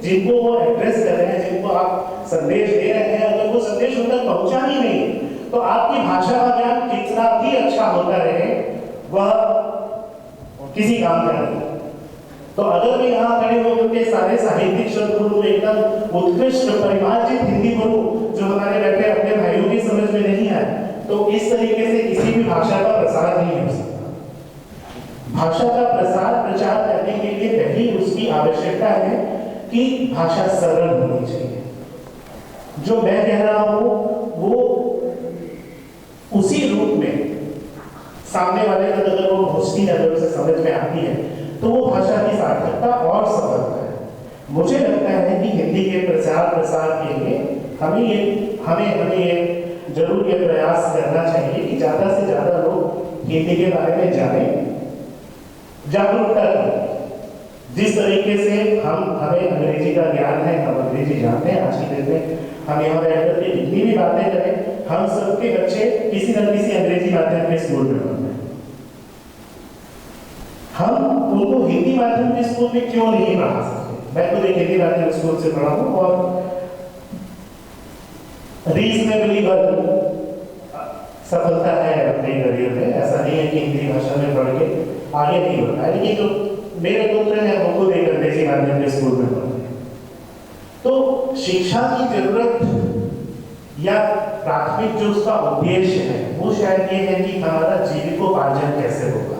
जिनको वो एड्रेस कर रहे हैं, जिनको आप संदेश दे रहे हैं, अगर वो संदेश उन तक पहुंचा ही नहीं तो आपकी भाषा का ज्ञान कितना भी अच्छा होता रहे वह किसी काम का नहीं। तो अगर मैं यहाँ खड़े होकर के सारे साहित्यिक शब्द बोलूं, एकदम उत्कृष्ट परिमार्जित हिंदी बोलूं जो हमारे बैठे अपने भाइयों की समझ में नहीं आए, तो इस तरीके से किसी भी भाषा का प्रसार नहीं हो सकता। भाषा का प्रचार करने के लिए पहली उसकी आवश्यकता है कि भाषा सरल होनी चाहिए। जो मैं कह रहा हूं वो उसी रूप में सामने वाले तक अगर वो पहुंचती है, अगर उसे समझ में आती है तो वो भाषा की सार्थकता और सफलता है। मुझे लगता है कि हिंदी के प्रसार के लिए हमें ये जरूर ये प्रयास करना चाहिए कि ज्यादा से ज्यादा लोग हिंदी के बारे में जानें, जागरूकता करें। जिस तरीके से हमें अंग्रेजी का ज्ञान है, हम अंग्रेजी जानते हैं, आज की डेट में हम यहाँ बैठकर के जितनी भी बातें करें, हम सबके बच्चे किसी न किसी अंग्रेजी माध्यम के स्कूल में पढ़ते हैं। हम उनको हिंदी माध्यम के स्कूल में क्यों नहीं पढ़ा सकते? मैं खुद एक हिंदी माध्यम स्कूल से पढ़ा हूँ और रीजनेबली सफलता है अपने करियर में। ऐसा नहीं है कि हिंदी भाषा में पढ़ के आगे नहीं बढ़ा है, लेकिन जो मेरे पुत्र हैं वो खुद एक अंग्रेजी माध्यम के स्कूल में पढ़ते हैं। तो शिक्षा की जरूरत या प्राथमिक जो उसका उद्देश्य है वो शायद ये है कि हमारा जीविकोपार्जन कैसे होगा।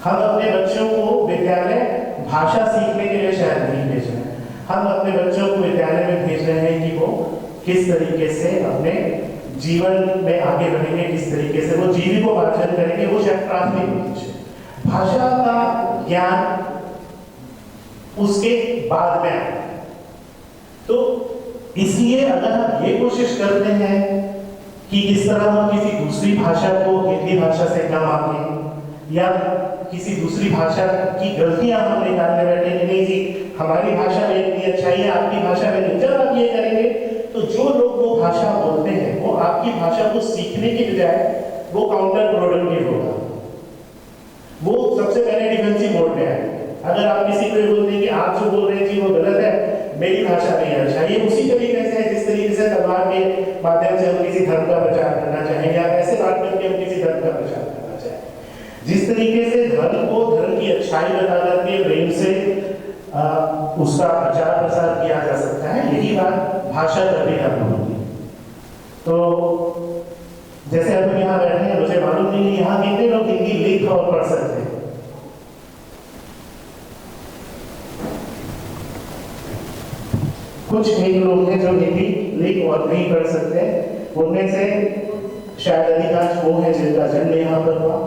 हम अपने बच्चों को विद्यालय भाषा सीखने के लिए शायद नहीं भेज रहे हैं, हम अपने बच्चों को विद्यालय में भेज रहे हैं कि वो किस तरीके से अपने जीवन में आगे बढ़ेंगे, किस तरीके से वो जीविकोपार्जन करेंगे, वो शायद प्राथमिक उद्देश्य है। भाषा का ज्ञान उसके बाद में आता है। तो इसलिए अगर हम ये कोशिश करते हैं कि किस तरह हम किसी दूसरी भाषा को हिंदी भाषा से कम आके या किसी दूसरी भाषा की गलतियां हम निकालने बैठे कि नहीं जी हमारी भाषा में इतनी अच्छाई है, आपकी भाषा में नहीं। जब आप ये करेंगे तो जो लोग वो भाषा बोलते हैं वो आपकी भाषा को सीखने के बजाय वो काउंटर प्रोडक्टिव होगा, वो सबसे पहले डिफेंसिव मोड में आएंगे। अगर आप किसी को बोलते हैं कि आप जो बोल रहे हैं जी वो गलत है, मेरी भाषा नहीं है, चाहिए उसी तरीके से है जिस तरीके से तलवार के माध्यम से हम किसी धर्म का प्रचार करना चाहेंगे, या ऐसे बात करके हम किसी धर्म का प्रचार करना चाहेंगे। जिस तरीके से धर्म को धर्म की अच्छाई बता करके प्रेम से उसका प्रचार प्रसार किया जा सकता है, यही बात भाषा पर भी करनी होगी। तो जैसे अब यहाँ बैठे हैं, मुझे मालूम नहीं यहाँ कितने लोग हिंदी लिख और पढ़ सकते हैं। कुछ एक लोग हैं जो हिंदी लिख और नहीं पढ़ सकते, उनमें से शायद अधिकांश वो हैं जिनका जन्म यहाँ पर हुआ।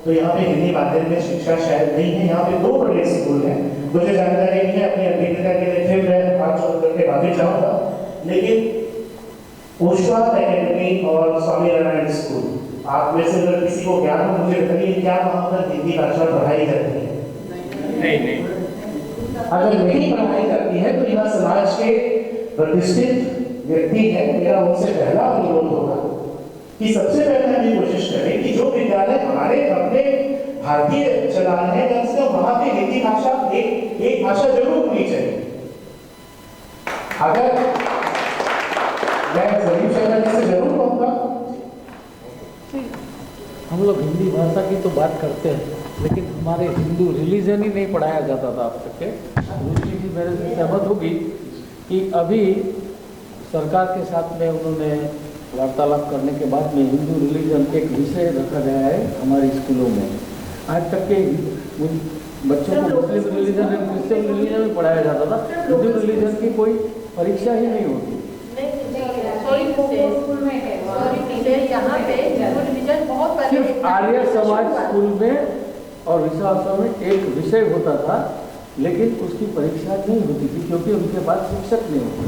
तो यहाँ पे हिंदी माध्यम में शिक्षा शायद नहीं है। यहाँ पे 2 बड़े स्कूल हैं, मुझे जानकारी नहीं है, अपनी अभिज्ञता के लिए फिर मैं हाथ जोड़ करके माफी चाहूँगा। लेकिन उषा एकेडमी और स्वामी नारायण स्कूल, आप में से अगर किसी को ज्ञान हो मुझे बताइए, क्या वहाँ पर हिंदी भाषा पढ़ाई जाती है? नहीं। अगर नहीं पढ़ाई जाती है तो यहाँ समाज के प्रतिष्ठित व्यक्ति है, मेरा उनसे पहला अनुरोध होगा कि सबसे पहले हम ये कोशिश करें कि जो विद्यालय हमारे अपने भारतीय चला रहे हैं, कम से कम वहाँ पे हिंदी भाषा एक भाषा जरूर होनी चाहिए। अगर मैं जरूर से जरूर कहूँगा, हम लोग हिंदी भाषा की तो बात करते हैं, लेकिन हमारे हिंदू रिलीजन ही नहीं पढ़ाया जाता था अब तक के। दूसरी चीज़ मेरे से सहमत होगी कि अभी सरकार के साथ में उन्होंने वार्तालाप करने के बाद में हिंदू रिलीजन एक विषय रखा गया है हमारे स्कूलों में। आज तक के बच्चों को मुस्लिम रिलीजन और क्रिश्चियन रिलीजन में पढ़ाया जाता था, हिंदू रिलीजन की कोई परीक्षा ही नहीं होती। सिर्फ आर्य समाज स्कूल में और विश्वासों में एक विषय होता था, लेकिन उसकी परीक्षा नहीं होती थी क्योंकि उनके पास शिक्षक नहीं होते।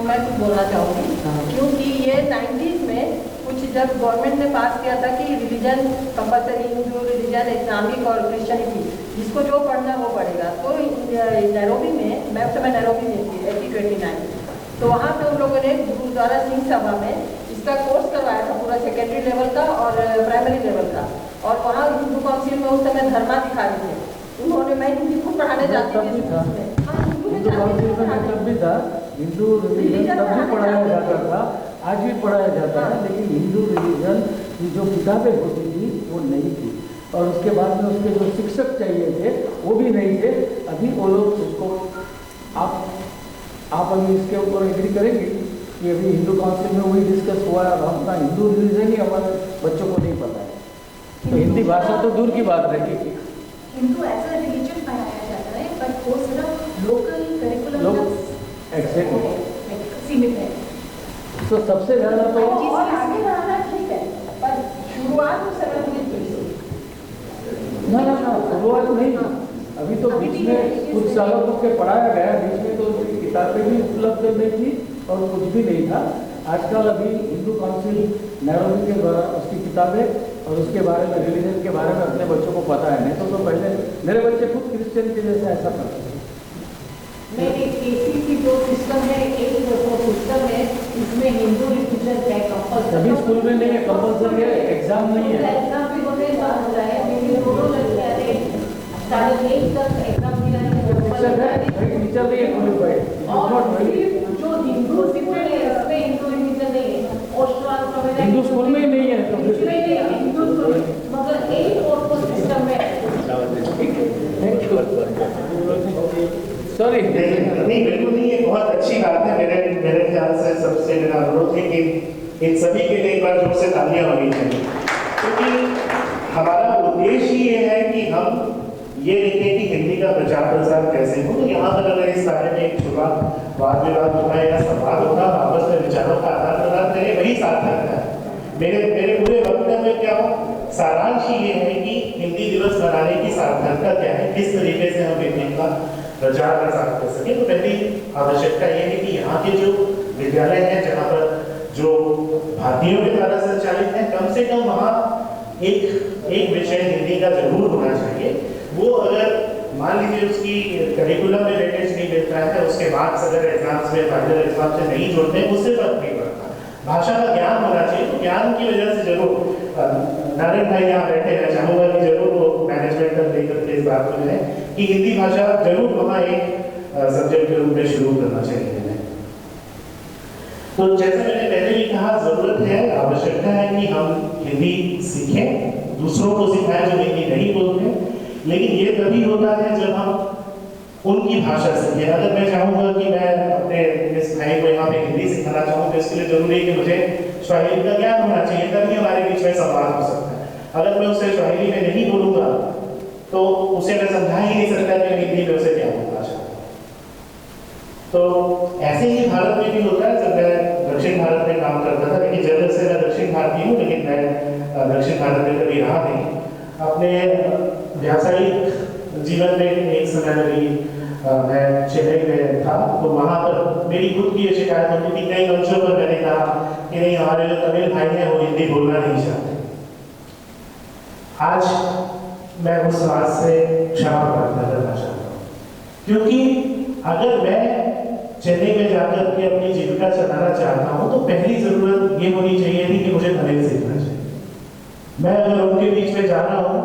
मैं कुछ बोलना चाहूँगी, क्योंकि ये 90s में कुछ जब गवर्नमेंट ने पास किया था कि religion compulsory, Hindu religion, Islamic और क्रिश्चियनिटी, जिसको जो पढ़ना वो पढ़ेगा। तो नैरोबी में, मैं उस समय नैरोबी में थी 1829, तो वहाँ पे उन लोगों ने गुरुद्वारा सिंह सभा में इसका कोर्स करवाया था, पूरा सेकेंडरी लेवल का और प्राइमरी लेवल का। और वहाँ हिंदू काउंसिल में उस समय धर्माधिकारी थे, उन्होंने, मैं हिंदी खुद पढ़ाने जाती थी, हिंदू रिलीजन तब भी पढ़ाया जाता था, आज भी पढ़ाया जाता है, लेकिन हिंदू रिलीजन की जो किताबें होती थी वो नहीं थी, और उसके बाद में उसके जो शिक्षक चाहिए थे वो भी नहीं थे। अभी वो लोग उसको, आप अभी इसके ऊपर एग्री करेंगे कि अभी हिंदू काउंसिल में वही डिस्कस हुआ है, हम अपना हिंदू रिलीजन ही हमारे बच्चों को नहीं पता है, तो हिंदी भाषा तो दूर की बात रहेगी। हिंदू एज अ रिलीजन पढ़ाया जाता है, बट वो सिर्फ लोकल करिकुलम सीमित है। तो सबसे ज़्यादा तो और आगे बढ़ाना ठीक है, पर शुरुआत में संगठित ना शुरुआत नहीं, अभी तो बीच में कुछ सालों तक के पढ़ाया गया, बीच में तो किताबें भी उपलब्ध नहीं थी और कुछ भी नहीं था। आजकल अभी हिंदू काउंसिल नैरोबी के द्वारा उसकी किताबें और उसके बारे में, रिलीजन के बारे में अपने बच्चों को पता है। नहीं तो पहले मेरे बच्चे खुद क्रिश्चियन के जैसे ऐसा करते थे। मेरे केसी जो सिस्टम है, एक सिस्टम है, इसमें हिंदू रिलीजन है कंपल्सरी, सभी स्कूल में नहीं है, कंपल्सरी है, एग्जाम नहीं है। एग्जाम भी होने हो रहा है, लेकिन दोनों लड़के आ रहे हैं, साढ़े 1 तक एग्जाम दिलाने टीचर नहीं है क्वालिफाइड, और जो हिंदू स्कूल है उसमें हिंदू रिलीजन नहीं है, हिंदू स्कूल में ही नहीं है, हिंदू स्कूल मगर एक और सिस्टम में। सॉरी नहीं, बिल्कुल नहीं, ये बहुत अच्छी बात है। मेरे ख्याल से सबसे मेरा अनुरोध है कि इन सभी के लिए एक बार जोर से तालियां होनी चाहिए, क्योंकि हमारा उद्देश्य ये है कि हम ये देखें कि हिंदी का प्रचार प्रसार कैसे हो। तो यहाँ पर अगर इस बारे में एक छोटा वाद विवाद होगा या संवाद होगा, आपस में विचारों का आदान प्रदान करें, वही सार्थक है। मेरे पूरे वक्तव्य में क्या हो, सारांश ये है कि हिंदी दिवस मनाने की सार्थकता क्या है, किस तरीके से हम हिंदी का प्रचार प्रसार कर सके। तो पहली आवश्यकता यह है कि यहाँ के जो विद्यालय हैं, जहाँ पर जो भारतीयों के द्वारा संचालित है, कम से कम वहाँ एक विषय हिंदी का जरूर होना चाहिए। वो अगर मान लीजिए उसकी करिकुलम में वेटेज नहीं मिलता है, उसके मार्क्स अगर एग्जाम्स में फाइनल एग्जाम से नहीं जोड़ते हैं, उससे फर्क नहीं पड़ता। भाषा का ज्ञान होना चाहिए, तो ज्ञान की वजह से जरूर नारायण भाई यहाँ बैठे हैं, चाहूँगा कि जरूर वो मैनेजमेंट तक लेकर के इस बात को जो है कि हिंदी भाषा जरूर वहाँ एक सब्जेक्ट के रूप में शुरू करना चाहिए। तो जैसे मैंने पहले भी कहा, जरूरत है, आवश्यकता है कि हम हिंदी सीखें, दूसरों को सिखाएं जो हिंदी नहीं बोलते। लेकिन ये तभी होता है जब हम उनकी भाषा सीखें। अगर मैं चाहूँगा कि मैं अपने इस भाई को यहाँ पे हिंदी सिखाना चाहूँ, तो इसके लिए जरूरी है कि मुझे स्वाहिली का ज्ञान होना चाहिए, तभी हमारे बीच में संवाद हो सकता है। अगर मैं उससे स्वाहिली में नहीं बोलूँगा तो उसे मैं समझा ही नहीं सकता कि हिंदी में उसे क्या बोलना चाहता हूँ। तो ऐसे ही भारत में भी होता है। जब मैं दक्षिण भारत में काम करता था, लेकिन जन्नत से मैं दक्षिण भारतीय हूँ, लेकिन मैं दक्षिण भारत में कभी रहा नहीं। अपने व्यावसायिक जीवन में एक समय मेरी मैं चेन्नई में था, तो वहाँ पर मेरी खुद की ये शिकायत होती थी। कई मंचों पर मैंने कहा कि नहीं, हमारे जो तमिल भाई हैं वो हिंदी बोलना नहीं चाहते। आज मैं उस बात से क्षमा प्रार्थना करना चाहता हूँ, क्योंकि अगर मैं चेन्नई में जाकर के अपनी जीविका चलाना चाहता हूँ तो पहली जरूरत ये होनी चाहिए थी कि मुझे तमिल सीखना चाहिए। मैं अगर उनके बीच में जा रहा हूँ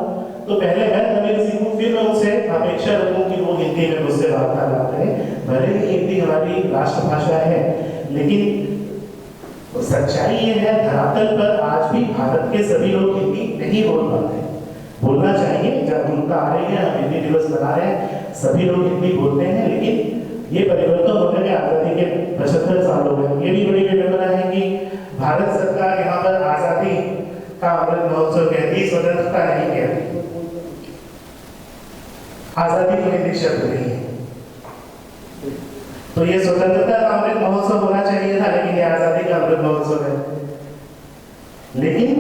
तो पहले मैं तमिल सीखूं, फिर मैं उनसे अपेक्षा रखूं कि वो हिंदी में मुझसे वार्तालाप करें। भले ही हिंदी हमारी राष्ट्रभाषा है, लेकिन सच्चाई ये है धरातल पर आज भी भारत के सभी लोग हिंदी नहीं बोल पाते। बोलना चाहिए, जब उनका आ रही है, हम हिंदी दिवस मना रहे हैं, सभी लोग हिंदी बोलते हैं, लेकिन ये परिवर्तन होने में आजादी के 75 साल हो गए। ये भी बड़ी विडंबना है कि भारत सरकार यहाँ पर आजादी का अमृत महोत्सव कहती, स्वतंत्रता नहीं कहती। आजादी तो हिंदी शब्द नहीं है, तो ये स्वतंत्रता का अमृत महोत्सव होना चाहिए था, लेकिन ये आजादी का अमृत महोत्सव है। लेकिन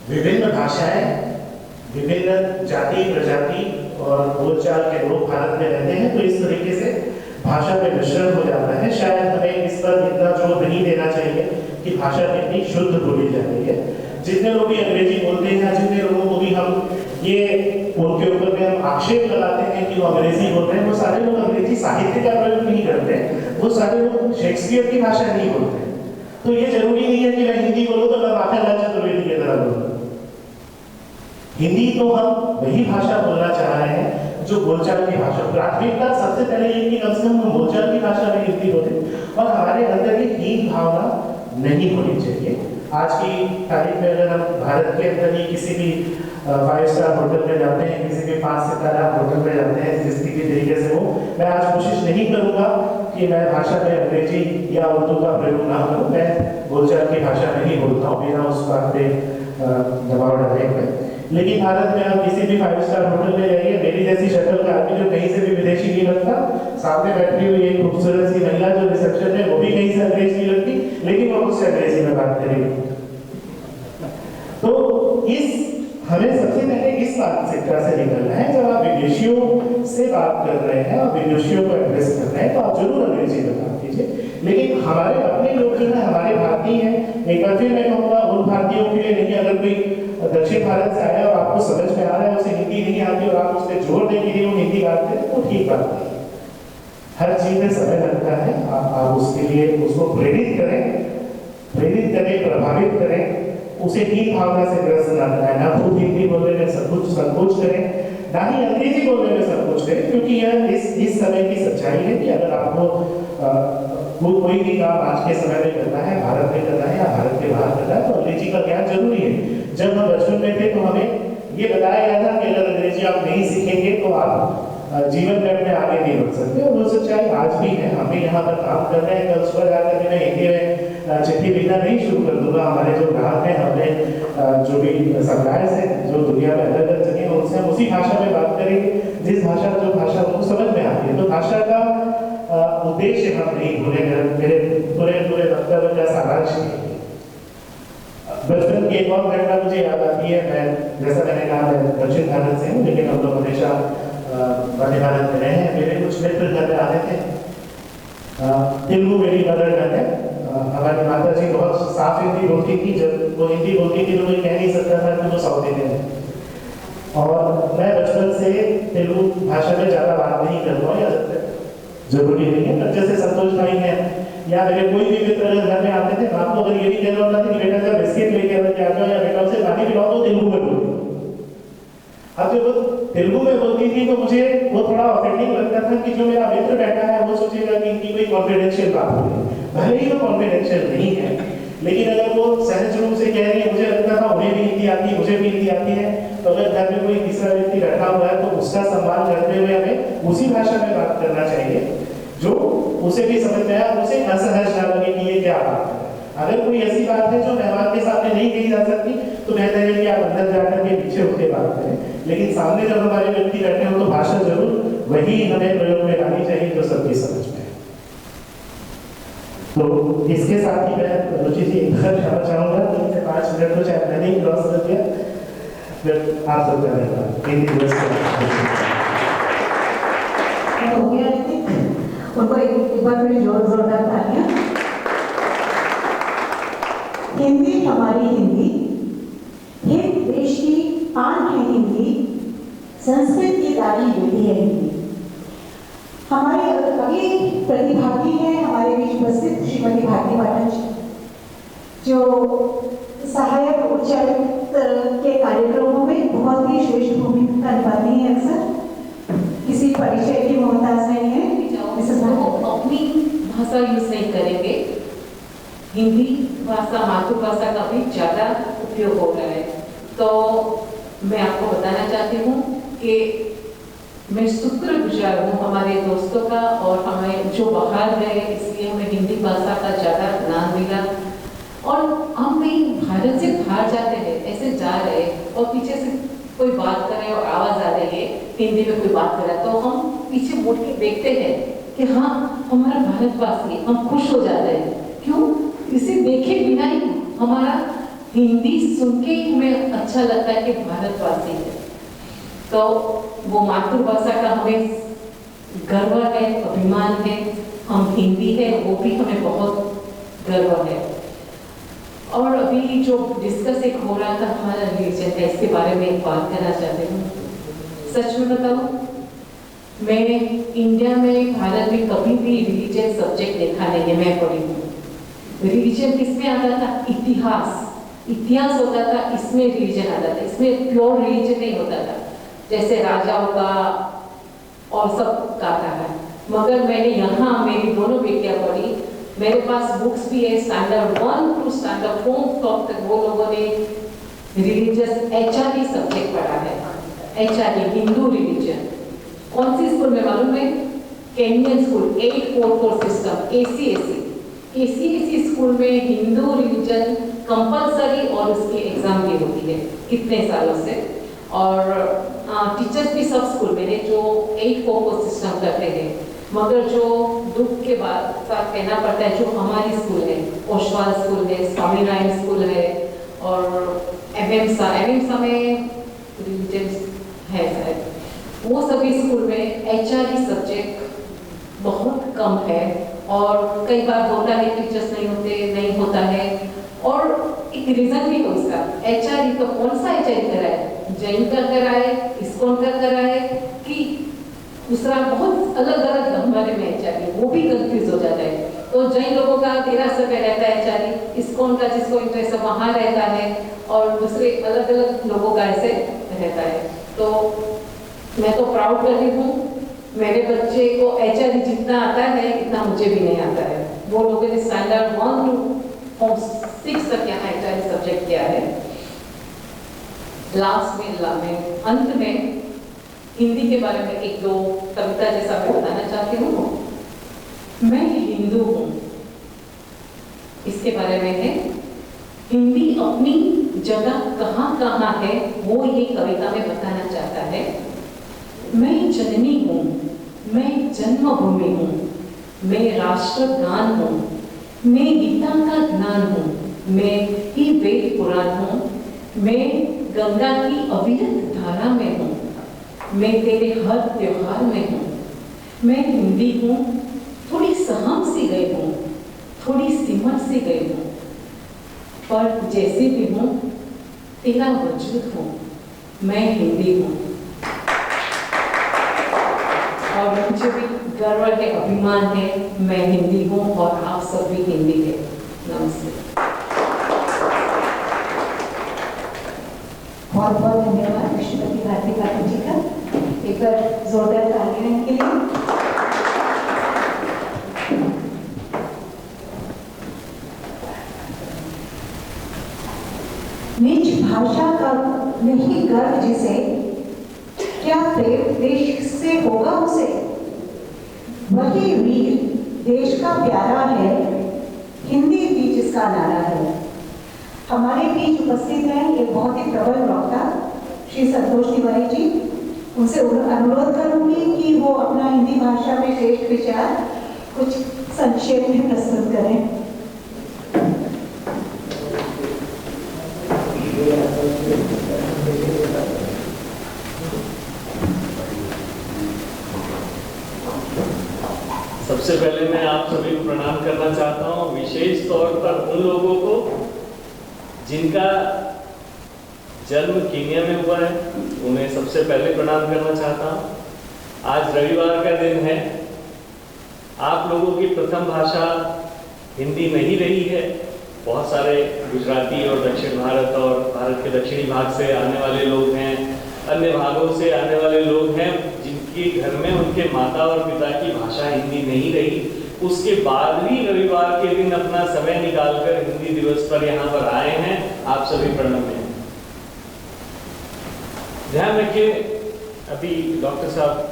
विभिन्न भाषाएं, विभिन्न जाति प्रजाति और बोलचाल के लोग भारत में रहते हैं, तो इस तरीके से भाषा में मिश्रण हो जाता है। शायद हमें इस पर इतना जोर नहीं देना चाहिए कि भाषा कितनी शुद्ध बोली जा रही है। जितने लोग भी अंग्रेजी बोलते हैं, जितने लोगों को भी हम ये उनके ऊपर में हम आक्षेप लगाते हैं कि वो अंग्रेजी बोल रहे हैं, वो सारे लोग अंग्रेजी साहित्य का प्रयोग नहीं करते, वो सारे लोग शेक्सपियर की भाषा नहीं बोलते। तो ये जरूरी नहीं है कि मैं हिंदी बोलूँ तो मैं माखनलाल चतुर्वेदी की तरह बोलूँ। हिंदी तो हम वही भाषा बोलना चाह रहे हैं जो बोलचाल की भाषा। प्राथमिकता सबसे पहले ये कि कम से कम हम बोलचाल की भाषा में हिंदी बोले, और हमारे अंदर ये हीन भावना नहीं होनी चाहिए। आज की तारीख में अगर हम भारत के अंदर ही किसी भी 5 स्टार होटल में जाते हैं, किसी भी 5 सितारा होटल में जाते हैं, जिस भी तरीके से हो, मैं आज कोशिश नहीं करूंगा कि मैं भाषा में अंग्रेजी या उर्दू का प्रयोग ना करूं। मैं बोलचाल की भाषा में ही बोलता हूँ, बिना उस बात पे दबाव डालने में। लेकिन भारत में आप किसी भी 5 स्टार होटल में जाइए, मेरी जैसी शक्ल का आदमी जो कहीं से भी विदेशी नहीं लगता, सामने बैठी हुई एक खूबसूरत सी महिला जो रिसेप्शन है, वो भी कहीं से अंग्रेजी नहीं लगती, लेकिन वो मुझसे अंग्रेजी में बात करेगी। तो हमें सबसे पहले इस मानसिकता से निकलना है। जब आप विदेशियों से बात कर रहे हैं और विदेशियों को एड्रेस कर रहे हैं, तो आप जरूर अंग्रेजी में बात कीजिए। लेकिन हमारे अपने लोग जो है, हमारे भारतीय हैं, एक बार फिर मैं कहूँगा उन भारतीयों के लिए नहीं, अगर कोई दक्षिण भारत से आया और आपको समझ में आ रहा है, उसे हिंदी नहीं आती और आप उस पर जोर दें कि वो हिंदी बात करें, तो ठीक बात नहीं। हर चीज में समय लगता है, आप उसके लिए उसको प्रेरित करें, प्रभावित करें, उसे हीन भावना से ग्रस्त ना कराएं। ना खुद हिंदी बोलने में संकोच करें, ना ही अंग्रेजी बोलने में संकोच करें, क्योंकि यह इस समय की सच्चाई है कि अगर आपको कोई भी काम आज के समय में करना है, भारत में करना है या भारत के बाहर करना है, तो अंग्रेजी का ज्ञान जरूरी है। जब हम बचपन में थे तो हमें ये बताया गया था कि अगर अंग्रेजी आप नहीं सीखेंगे तो आप जीवन में अपने आगे नहीं बढ़ सकते, और वो सच्चाई आज भी है। हम भी यहाँ पर काम कर रहे हैं। कल सुबह जाकर के मैं हिंदी में चिट्ठी लिखना नहीं शुरू कर दूंगा। हमारे जो ग्राहक हैं, हमने जो भी सप्लायर्स हैं, जो दुनिया में अलग अलग जगह, उनसे हम उसी भाषा में बात करेंगे जिस भाषा उनको समझ में आती है। तो भाषा का उद्देश्य हम नहीं भूलेंगे। मेरे पूरे वक्तव्य का सारांश है। बचपन की एक और घटना मुझे याद आती है। मैं जैसा मैंने कहा, मैं दक्षिण भारत से हूँ, लेकिन हम लोग हमेशा मध्य भारत में रहे हैं। मेरे कुछ मित्र घर में आते थे। तेलुगु मेरी मदर टंग है। हमारी माता जी बहुत साफ हिंदी बोलती थी। जब वो हिंदी बोलती थी तो कोई कह नहीं सकता था कि वो साउथ इंडियन है। और मैं बचपन से तेलुगु भाषा में ज़्यादा बात नहीं करता हूँ, या जरूरी नहीं है। पर जैसे संतोष भाई हैं या मेरे कोई भी मित्र अगर घर में आते थे, आपको अगर ये नहीं कहना होता था कि बेटा का बिस्किट लेके आ जाओ या बेटा उसे पानी पिलाओ, तो तेलुगु में बोलते। अब जब वो तेलुगु में बोलती थी तो मुझे वो थोड़ा ऑफेंडिंग लगता था कि जो मेरा मित्र बैठा है वो सोचेगा कि इनकी कोई कॉन्फिडेंशियल बात हो रही है। भले ही वो कॉन्फिडेंशियल नहीं है, लेकिन अगर वो सहज रूप से कह रही है, मुझे लगता था उन्हें भी हिंदी आती है, मुझे भी हिंदी आती है, तो अगर घर में कोई तीसरा व्यक्ति बैठा हुआ है तो उसका सम्मान करते हुए हमें उसी भाषा में बात करना चाहिए जो उसे भी समझ में आया, उसे असहज ना लगे कि ये क्या बात है। अगर कोई ऐसी बात है जो मेहमान के सामने नहीं कही जा सकती, तो बेहतर है कि आप अंदर जाकर के पीछे होकर बात करें। लेकिन सामने जब हमारे व्यक्ति बैठे हो तो भाषा जरूर वही हमें प्रयोग में लानी चाहिए जो सबकी समझ में है। तो इसके साथ ही मैं रुचि जी इंतजार करना चाहूँगा 3 से 5 मिनट तो चाहे मैंने ही क्रॉस कर दिया, फिर आप सब करेंगे हिंदी दिवस हो गया उनको एक बार मेरी जोरदार तालियां। हिंदी हमारी हिंदी, हिंद देश की आन है हिंदी, संस्कृत की तारी बेटी है हिंदी। हमारे अगले प्रतिभागी हैं हमारे बीच उपस्थित श्रीमती भारती पाठक जी, जो सहायक उच्चायुक्त के कार्यक्रमों में बहुत ही श्रेष्ठ भूमिका निभाती हैं। अक्सर किसी परिचय की मोहताज नहीं है। अपनी भाषा यूज नहीं करेंगे, हिंदी भाषा मातृभाषा का भी ज़्यादा उपयोग हो रहा है। तो मैं आपको बताना चाहती हूँ कि मैं शुक्रगुजार हूँ हमारे दोस्तों का और हमें जो बाहर गए, इसलिए हमें हिंदी भाषा का ज़्यादा ज्ञान मिला। और हम कहीं भारत से बाहर जाते हैं, ऐसे जा रहे और पीछे से कोई बात कर रहे हैं और आवाज़ आ रही है हिंदी में कोई बात कर रहा है, तो हम पीछे मुड़ के देखते हैं कि हाँ हमारा भारतवासी, हम खुश हो जाते हैं। क्यों? इसे देखे बिना ही हमारा हिंदी सुन के ही हमें अच्छा लगता है कि भारतवासी है। तो वो मातृभाषा का हमें गर्व है, अभिमान है। हम हिंदी है वो भी हमें बहुत गर्व है। और अभी जो डिस्कस एक हो रहा था हमारा रिलीजन है, इसके बारे में एक बात करना चाहती हूँ। सच में बताऊँ, मैं इंडिया में भारत में कभी भी रिलीजन सब्जेक्ट देखा नहीं है। मैं पढ़ी हूँ, रिलीजन किसमें आता था? इतिहास होता था, इसमें रिलीजन आता था। इसमें प्योर रिलीजन नहीं होता था, जैसे राजाओं का और सब का था। मगर मैंने यहाँ मेरी दोनों बेटियां पढ़ी, मेरे पास बुक्स भी है, स्टैंडर्ड 1 टू स्टैंडर्ड 4 तक वो लोगों ने रिलीजियस HRD सब्जेक्ट पढ़ा है। HRD Hindu religion. कौन सी स्कूल में मालूम है? Kenyon school 844 system ACSC school में हिंदू रिलीजन कंपलसरी और उसकी एग्जाम भी होती है कितने सालों से। और टीचर्स भी सब स्कूल में है जो 844 सिस्टम करते हैं। मगर जो दुख के बाद साथ कहना पड़ता है, जो हमारी स्कूल है, ओशवाल स्कूल है, स्वामीनारायण स्कूल है और एमएमसा में रिलीजन है शायद, वो सभी स्कूल में HRD सब्जेक्ट बहुत कम है। और कई बार होता है टीचर्स नहीं होता है। और एक रीजन भी है उसका। HRD तो कौन सा HRD कराए? जैन का कराए, इस्कॉन का कराए कि दूसरा बहुत अलग अलग हमारे में HRD, वो भी कंफ्यूज हो जाता है। तो जैन लोगों का 1300 पे रहता है HRD, इस्कॉन का जिसको इंटरेस्ट है वहाँ रहता है और दूसरे अलग अलग लोगों का ऐसे रहता है। तो मैं तो प्राउड कर रही हूँ, मेरे बच्चे को HRD जितना आता है इतना मुझे भी नहीं आता है। वो लोगों ने स्टैंडर्ड 1 टू 6 तक यहाँ HRD सब्जेक्ट किया है। लास्ट में अंत में हिंदी के बारे में एक दो कविता जैसा मैं बताना चाहती हूँ। मैं हिंदू हूँ, इसके बारे में है। हिंदी अपनी जगह कहाँ कहाँ है वो ये कविता में बताना चाहता है। मैं जननी हूँ, मैं जन्मभूमि हूँ, मैं राष्ट्रगान हूँ, मैं गीता का ज्ञान हूँ, मैं ही वेद पुराण हूँ, मैं गंगा की अविरत धारा में हूँ, मैं तेरे हर त्योहार में हूँ। मैं हिंदी हूँ, थोड़ी सहम सी गई हूँ, थोड़ी सिमट सी गई हूँ, पर जैसे भी हूँ तेरा वजूद हूँ। मैं हिंदी हूँ और मुझे भी गर्व है, अभिमान है, मैं हिंदी हूँ और आप सब भी हिंदी है। नमस्ते। बहुत बहुत धन्यवाद श्रीमती भारती पाठक जी का। एक बार जोरदार तालियां इनके लिए। निज भाषा का नहीं गर्व जिसे, क्या प्रेम देश से होगा उसे। वही वीर देश का प्यारा है, हिंदी भी जिसका नारा है। हमारे बीच उपस्थित हैं एक बहुत ही प्रबल वक्ता श्री संतोष तिवारी जी। उनसे अनुरोध करूंगी कि वो अपना हिंदी भाषा में श्रेष्ठ विचार कुछ संक्षेप में प्रस्तुत करें। सबसे पहले मैं आप सभी को प्रणाम करना चाहता हूँ, विशेष तौर पर उन लोगों को जिनका जन्म कीनिया में हुआ है, उन्हें सबसे पहले प्रणाम करना चाहता हूँ। आज रविवार का दिन है। आप लोगों की प्रथम भाषा हिंदी नहीं रही है। बहुत सारे गुजराती और दक्षिण भारत और भारत के दक्षिणी भाग से आने वाले लोग हैं, अन्य भागों से आने वाले लोग हैं जिनके घर में उनके माता और पिता की भाषा हिंदी नहीं रही। उसके बाद भी रविवार के दिन अपना समय निकालकर हिंदी दिवस पर यहाँ पर आए हैं। आप सभी प्रणम्य हैं। ध्यान रखिए, अभी डॉक्टर साहब,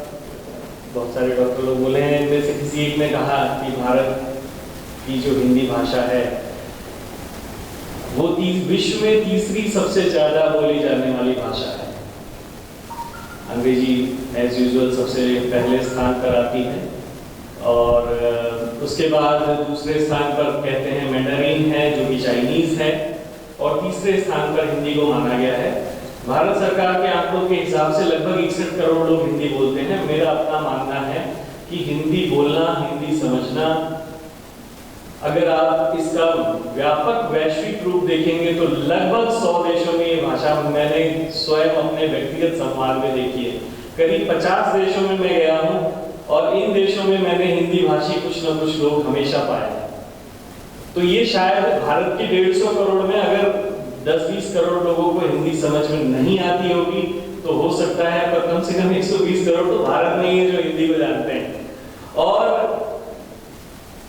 बहुत सारे डॉक्टर लोग बोले हैं, इनमें से किसी एक ने कहा कि भारत की जो हिंदी भाषा है वो विश्व में तीसरी सबसे ज्यादा बोली जाने वाली भाषा है। अंग्रेजी एज यूजुअल सबसे पहले स्थान पर आती है और उसके बाद दूसरे स्थान पर कहते हैं मैंडरीन है जो कि चाइनीज है, और तीसरे स्थान पर हिंदी को माना गया है। भारत सरकार के आंकड़ों के हिसाब से लगभग 61 करोड़ लोग हिंदी बोलते हैं। मेरा अपना मानना है कि हिंदी बोलना, हिंदी समझना, अगर आप इसका व्यापक वैश्विक रूप देखेंगे तो लगभग 100 देशों में ये भाषा मैंने स्वयं अपने व्यक्तिगत संवाद में देखी है। करीब 50 देशों में मैं गया हूँ और इन देशों में मैंने हिंदी भाषी कुछ न कुछ लोग हमेशा पाए। तो ये शायद भारत के 150 करोड़ में अगर 10-20 करोड़ लोगों को हिंदी समझ में नहीं आती होगी तो हो सकता है, पर कम से कम 120 करोड़ तो भारत में ही है जो हिंदी को जानते हैं। और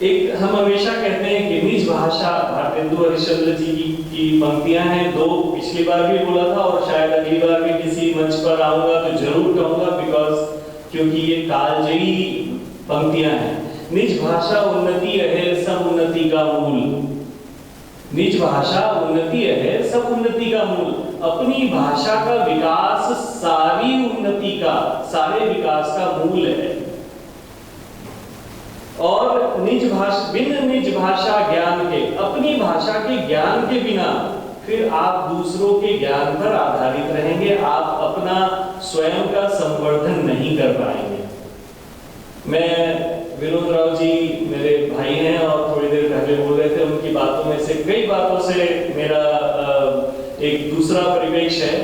एक हम हमेशा कहते हैं कि निज भाषा, भारतेंदु हरिश्चंद्र जी की पंक्तियां हैं, 2 पिछली बार भी बोला था और शायद अगली बार भी किसी मंच पर आऊंगा तो जरूर कहूंगा, क्योंकि ये कालजयी पंक्तियां हैं। निज भाषा उन्नति है सब उन्नति का मूल। निज भाषा उन्नति है सब उन्नति का मूल। अपनी भाषा का विकास सारी उन्नति का, सारे विकास का मूल है। और बिन निज भाषा ज्ञान के, अपनी भाषा के ज्ञान के बिना फिर आप दूसरों के ज्ञान पर आधारित रहेंगे, आप अपना स्वयं का संवर्धन नहीं कर पाएंगे। मैं विनोद राव जी मेरे भाई हैं और थोड़ी देर पहले बोल रहे थे, उनकी बातों में से कई बातों से मेरा एक दूसरा परिवेश है।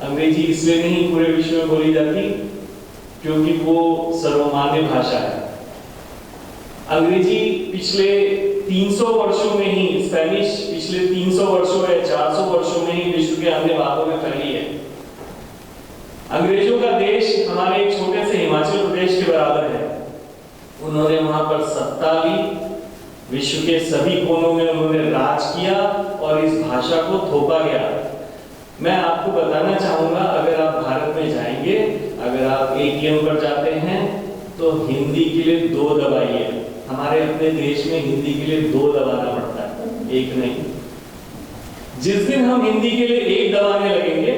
अंग्रेजी इसलिए नहीं पूरे विश्व में बोली जाती क्योंकि वो सर्वमान्य भाषा है। अंग्रेजी पिछले 300 वर्षों में ही, स्पेनिश पिछले 300 वर्षों या 400 वर्षों में ही विश्व के अन्य भागों में फैली है। अंग्रेजों का देश हमारे एक छोटे से हिमाचल प्रदेश के बराबर है। उन्होंने वहां पर सत्ता ली, विश्व के सभी कोनों में उन्होंने राज किया और इस भाषा को थोपा गया। मैं आपको बताना चाहूंगा, अगर आप भारत में जाएंगे, अगर आप एटीएम पर जाते हैं तो हिंदी के लिए 2 दबाइए। हमारे अपने देश में हिंदी के लिए 2 दबाना पड़ता है, 1 नहीं। जिस दिन हम हिंदी के लिए 1 दबाने लगेंगे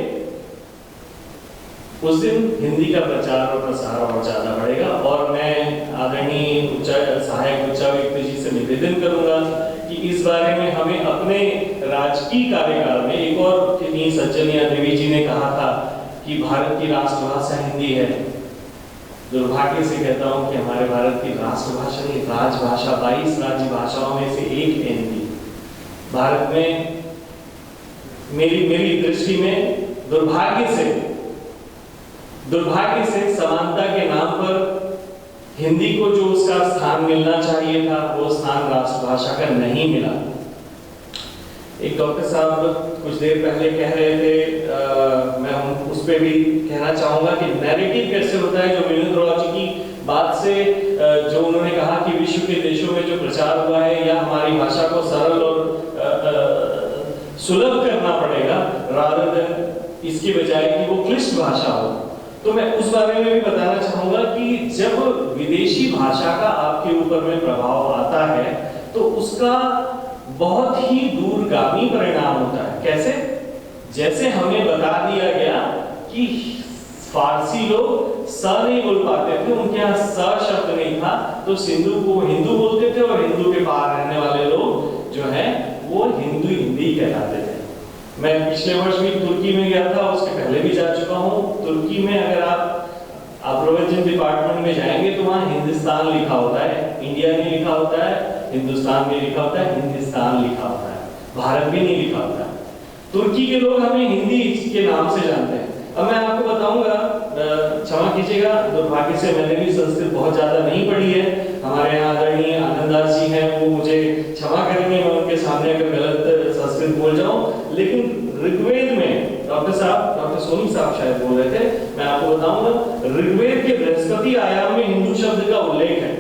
उस दिन हिंदी का प्रचार और प्रसार और ज्यादा बढ़ेगा। और मैं आदरणीय सहायक उच्चायुक्त जी से निवेदन करूंगा कि इस बारे में हमें अपने राजकीय कार्यकाल में, एक और कितनी सज्जनिया देवी जी ने कहा था कि भारत की राष्ट्रभाषा हिंदी है। दुर्भाग्य से कहता हूं कि हमारे भारत की राष्ट्रभाषा नहीं, राजभाषा, 22 राज्य भाषाओं में से एक है हिंदी। भारत में मेरी दृष्टि में दुर्भाग्य से समानता के नाम पर हिंदी को जो उसका स्थान मिलना चाहिए था वो स्थान राष्ट्रभाषा का नहीं मिला। एक डॉक्टर साहब कुछ देर पहले कह रहे थे, मैं उस पर भी कहना चाहूंगा कि नैरेटिव कैसे होता है। जो विनोद राव जी की बात से जो उन्होंने कहा कि विश्व के देशों में जो प्रचार हुआ है या हमारी भाषा को सरल और सुलभ करना पड़ेगा रादर देन इसकी बजाय कि वो क्लिष्ट भाषा हो, तो मैं उस बारे में भी बताना चाहूंगा कि जब विदेशी भाषा का आपके ऊपर में प्रभाव आता है तो उसका बहुत ही दूरगामी परिणाम होता है। कैसे? जैसे हमें बता दिया गया कि फारसी लोग स नहीं बोल पाते थे, उनके यहाँ स शब्द नहीं था, तो सिंधु को हिंदू बोलते थे और हिंदू के पार रहने वाले लोग जो है वो हिंदी कहलाते थे। मैं पिछले वर्ष भी तुर्की में गया था, उसके पहले भी जा चुका हूँ। तुर्की में अगर आप प्रोविजन डिपार्टमेंट में जाएंगे तो वहाँ हिंदुस्तान लिखा होता है, इंडिया नहीं लिखा होता है, हिंदुस्तान नहीं लिखा होता है, हिंदुस्तान लिखा होता है, भारत भी नहीं लिखा होता है। तुर्की के लोग हमें हिंदी के नाम से जानते हैं। अब मैं आपको बताऊंगा, क्षमा कीजिएगा, दुर्भाग्य से मैंने भी संस्कृत बहुत ज्यादा नहीं पढ़ी है। हमारे यहाँ आदरणीय आनंददास जी हैं, वो मुझे क्षमा करेंगे मैं उनके सामने अगर गलत संस्कृत बोल जाऊं। लेकिन ऋग्वेद में डॉक्टर सोनी साहब शायद बोल रहे थे, मैं आपको बताऊंगा, ऋग्वेद के बृहस्पति आयाम में हिंदू शब्द का उल्लेख है।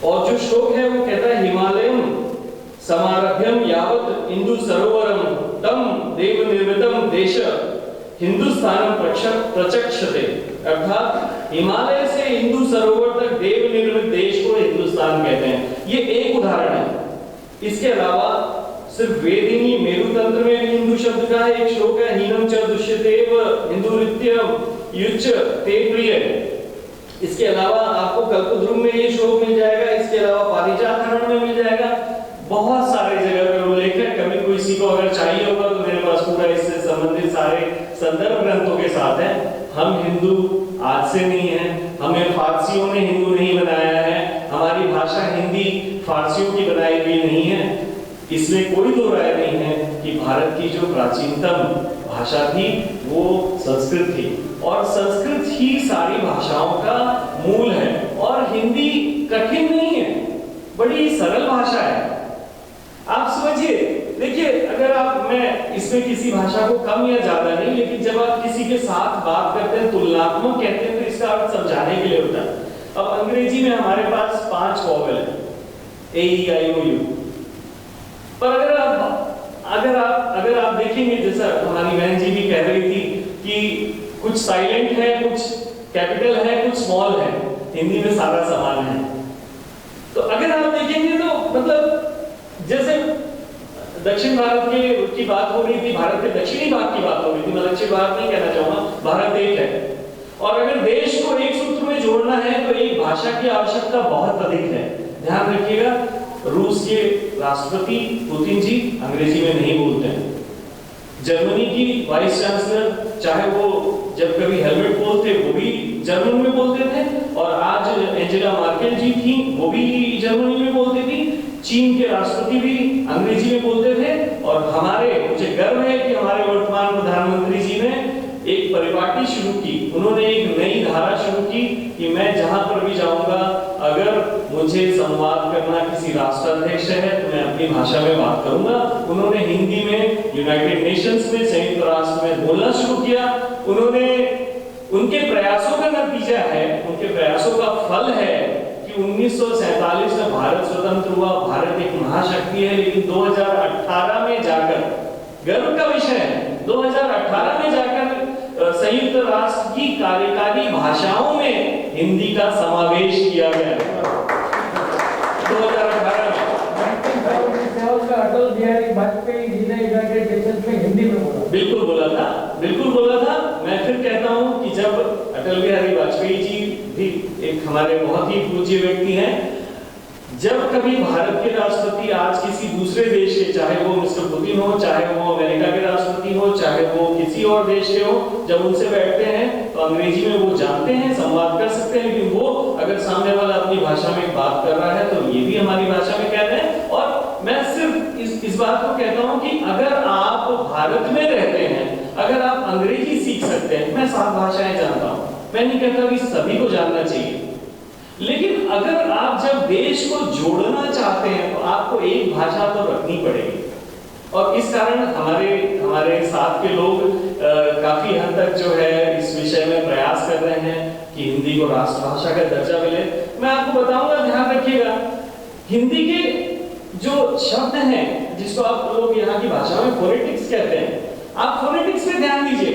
और जो श्लोक है वो कहता है, हिमालयम समारभ्यम यावत इंदु सरोवरम तम देव निर्मितम देश हिंदुस्तानम प्रचक्षते। अर्थात हिमालय से हिंदू सरोवर तक देव निर्मित देश को हिंदुस्तान कहते हैं। ये एक उदाहरण है। इसके अलावा सिर्फ वेदिनी मेरुतंत्र में भी हिंदू शब्द का एक श्लोक है, हीनम च दुष्यतेव हिंदुरित्यम युच्च ते प्रिय। इसके अलावा आपको कल्पद्रुम में ये श्लोक मिल जाएगा, इसके अलावा पारिजात में मिल जाएगा, बहुत सारे जगह पे उल्लेख है। कभी किसी को अगर चाहिए होगा तो मेरे पास पूरा इससे संबंधित सारे संदर्भ ग्रंथों के साथ है। हम हिंदू आज से नहीं है, हमें फारसियों ने हिंदू नहीं बनाया है, हमारी भाषा हिंदी फारसियों की बनाई हुई नहीं है। इसमें कोई दो राय नहीं है कि भारत की जो प्राचीनतम भाषा थी वो संस्कृत थी, और संस्कृत ही सारी भाषाओं का मूल है। और हिंदी कठिन नहीं है, बड़ी सरल भाषा है। आप समझिए, देखिए, अगर मैं इसमें किसी भाषा को कम या ज्यादा नहीं, लेकिन जब आप किसी के साथ बात करते हैं, तुलनात्मक कहते हैं, तो इसका अर्थ समझाने के लिए होता है। अब अंग्रेजी में हमारे पास 5 वॉवेल है, ए ई आई ओ यू। पर अगर आप देखेंगे, जैसा हमारी बहन जी भी कह रही थी कि कुछ साइलेंट है, कुछ कैपिटल है, कुछ स्मॉल है, हिंदी में सारा समान है। तो अगर आप देखेंगे तो मतलब जैसे दक्षिण भारत की बात हो रही थी, भारत के दक्षिणी भाग की बात हो रही थी, मैं दक्षिण भारत नहीं कहना चाहूंगा, भारत एक है। और अगर देश को एक सूत्र में जोड़ना है तो एक भाषा की आवश्यकता बहुत अधिक है। ध्यान रखिएगा, रूस के राष्ट्रपति पुतिन जी अंग्रेजी में नहीं बोलते हैं। जर्मनी की वाइस चांसलर, चाहे वो जब कभी हेलमेट बोलते वो भी जर्मन में बोलते थे, और आज एंजेला मार्केल जी थी, वो भी जर्मनी में बोलती थी। चीन के राष्ट्रपति भी अंग्रेजी में बोलते थे। और मुझे गर्व है कि हमारे वर्तमान प्रधानमंत्री जी ने एक परिपाटी शुरू की, उन्होंने एक नई धारा शुरू की कि मैं जहां पर भी जाऊंगा, अगर मुझे संवाद करना किसी राष्ट्राध्यक्ष है तो मैं अपनी भाषा में बात करूंगा। उन्होंने हिंदी में यूनाइटेड नेशंस में, संयुक्त राष्ट्र में बोलना शुरू किया। उनके प्रयासों का नतीजा है, उनके प्रयासों का फल है कि 1947 में भारत स्वतंत्र हुआ। भारत एक महाशक्ति है, लेकिन 2018 में जाकर, गर्व का विषय है, 2018 में जाकर संयुक्त राष्ट्र की कार्यकारी भाषाओं में हिंदी का समावेश किया गया। 2018 में अटल बिहारी वाजपेयी जी ने यूनाइटेड नेशंस में हिंदी में बोला, बिल्कुल बोला था। मैं फिर कहता हूं कि जब अटल बिहारी वाजपेयी जी भी एक हमारे बहुत ही पूज्य व्यक्ति हैं, जब कभी भारत के राष्ट्रपति आज किसी दूसरे देश के, चाहे वो मिस्टर पुतिन हो, चाहे वो अमेरिका के राष्ट्रपति हो, चाहे वो किसी और देश के हो, जब उनसे बैठते हैं तो अंग्रेजी में वो जानते हैं, संवाद कर सकते हैं, लेकिन वो अगर सामने वाला अपनी भाषा में बात कर रहा है तो ये भी हमारी भाषा में कह रहे हैं। और मैं सिर्फ इस बात को कहता हूं कि अगर आप भारत में रहते हैं, अगर आप अंग्रेजी सीख सकते हैं, मैं 7 भाषाएं जानता हूं, मैं नहीं कहता कि सभी को जानना चाहिए, लेकिन अगर आप जब देश को जोड़ना चाहते हैं तो आपको एक भाषा तो रखनी पड़ेगी। और इस कारण हमारे साथ के लोग काफी हद तक जो है इस विषय में प्रयास कर रहे हैं कि हिंदी को राष्ट्रभाषा का दर्जा मिले। मैं आपको बताऊंगा, ध्यान रखिएगा, हिंदी के जो शब्द हैं जिसको आप लोग यहाँ की भाषा में फोनेटिक्स कहते हैं, आप फोनेटिक्स पे ध्यान दीजिए।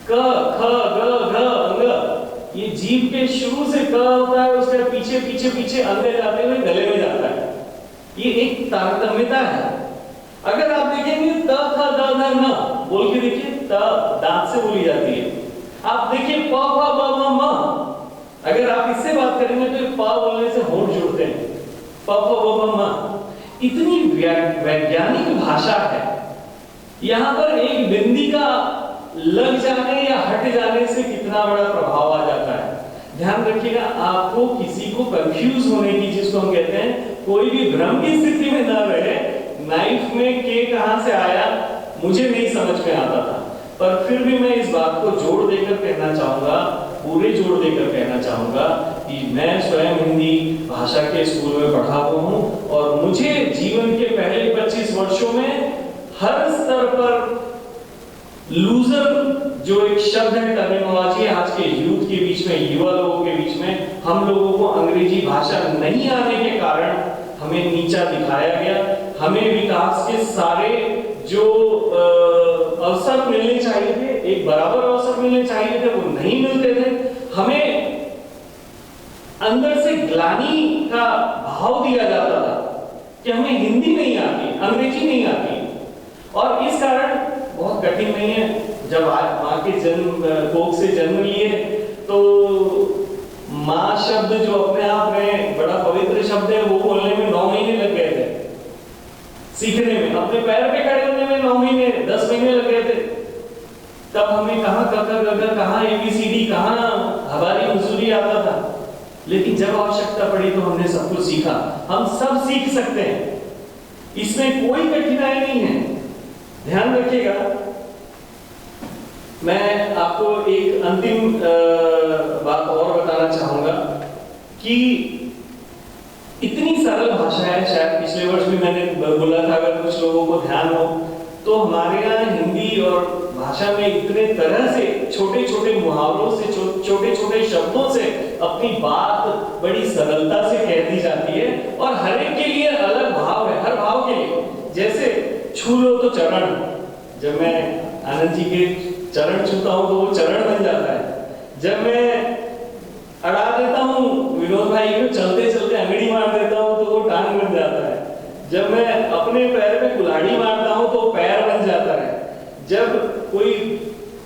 क, ख, ग, घ, अंग, ये जीभ के शुरू से क होता है, उसके पीछे पीछे पीछे अंग जाते हुए गले में जाता है। ये एक तारतम्यता है। अगर आप देखेंगे त, थ, द, ध, न बोल के देखिए, त, दांत से बोली जाती है। आप देखिए प फ ब म म, अगर आप इससे बात करेंगे तो प बोलने से होंठ जुड़ते हैं, प फ ब म म। इतनी वैज्ञानिक भाषा है, यहाँ पर एक बिंदी का लग जाने या हट जाने से कितना बड़ा प्रभाव आ जाता है। ध्यान रखिएगा, आपको किसी को कंफ्यूज होने की, जिसको हम कहते हैं, कोई भी भ्रम की स्थिति में ना रहे। नाइफ में के कहां से आया मुझे नहीं समझ में आता था, पर फिर भी मैं इस बात को जोड़ देकर कहना चाहूंगा, पूरे जोड़ देकर कहना चाहूंगा कि मैं स्वयं हिंदी भाषा के स्कूल में पढ़ा हुआ हूं और मुझे जीवन के पहले 25 वर्षों में हर स्तर पर लूजर जो एक शब्द है, टर्मिनोलॉजी आज के यूथ के बीच में, युवा लोगों के बीच में, हम लोगों को अंग्रेजी भाषा नहीं आने के कारण हमें नीचा दिखाया गया। हमें विकास के सारे जो अवसर मिलने चाहिए थे, एक बराबर अवसर मिलने चाहिए थे, वो नहीं मिलते थे। हमें अंदर से ग्लानि का भाव दिया जाता था कि हमें हिंदी नहीं आती, अंग्रेजी नहीं आती, और इस कारण बहुत कठिन नहीं है। जब माँ के जन्म कोख से जन्म लिए तो माँ शब्द जो अपने आप में बड़ा पवित्र शब्द है, वो बोलने में 9 महीने लग गए थे, सीखने में। अपने पैर पे खड़े होने में 9 महीने 10 महीने लग गए थे। तब हमें कहाँ क कहाँ ABCD, कहाँ हमारी हुजूरी आता था, लेकिन जब आवश्यकता पड़ी तो हमने सब कुछ सीखा। हम सब सीख सकते हैं, इसमें कोई कठिनाई नहीं है। ध्यान रखिएगा, मैं आपको एक अंतिम बात और बताना चाहूंगा कि इतनी सरल भाषा है। शायद पिछले वर्ष भी मैंने बोला था, अगर कुछ लोगों को ध्यान हो तो हमारे यहाँ हिंदी और भाषा में इतने तरह से छोटे छोटे मुहावरों से, छोटे छोटे शब्दों से अपनी बात बड़ी सरलता से कह दी जाती है, और हर एक के लिए अलग भाव है, हर भाव के लिए। जैसे छू लो तो चरण, जब मैं आनंद जी के चरण छूता हूं तो वो चरण बन जाता है। जब मैं अड़ा देता हूँ विनोद भाई को, चलते चलते अंगड़ी मार देता हूँ तो वो टांग बन जाता है। जब मैं अपने पैर पे कुल्हाड़ी मारता हूँ तो पैर बन जाता है। जब कोई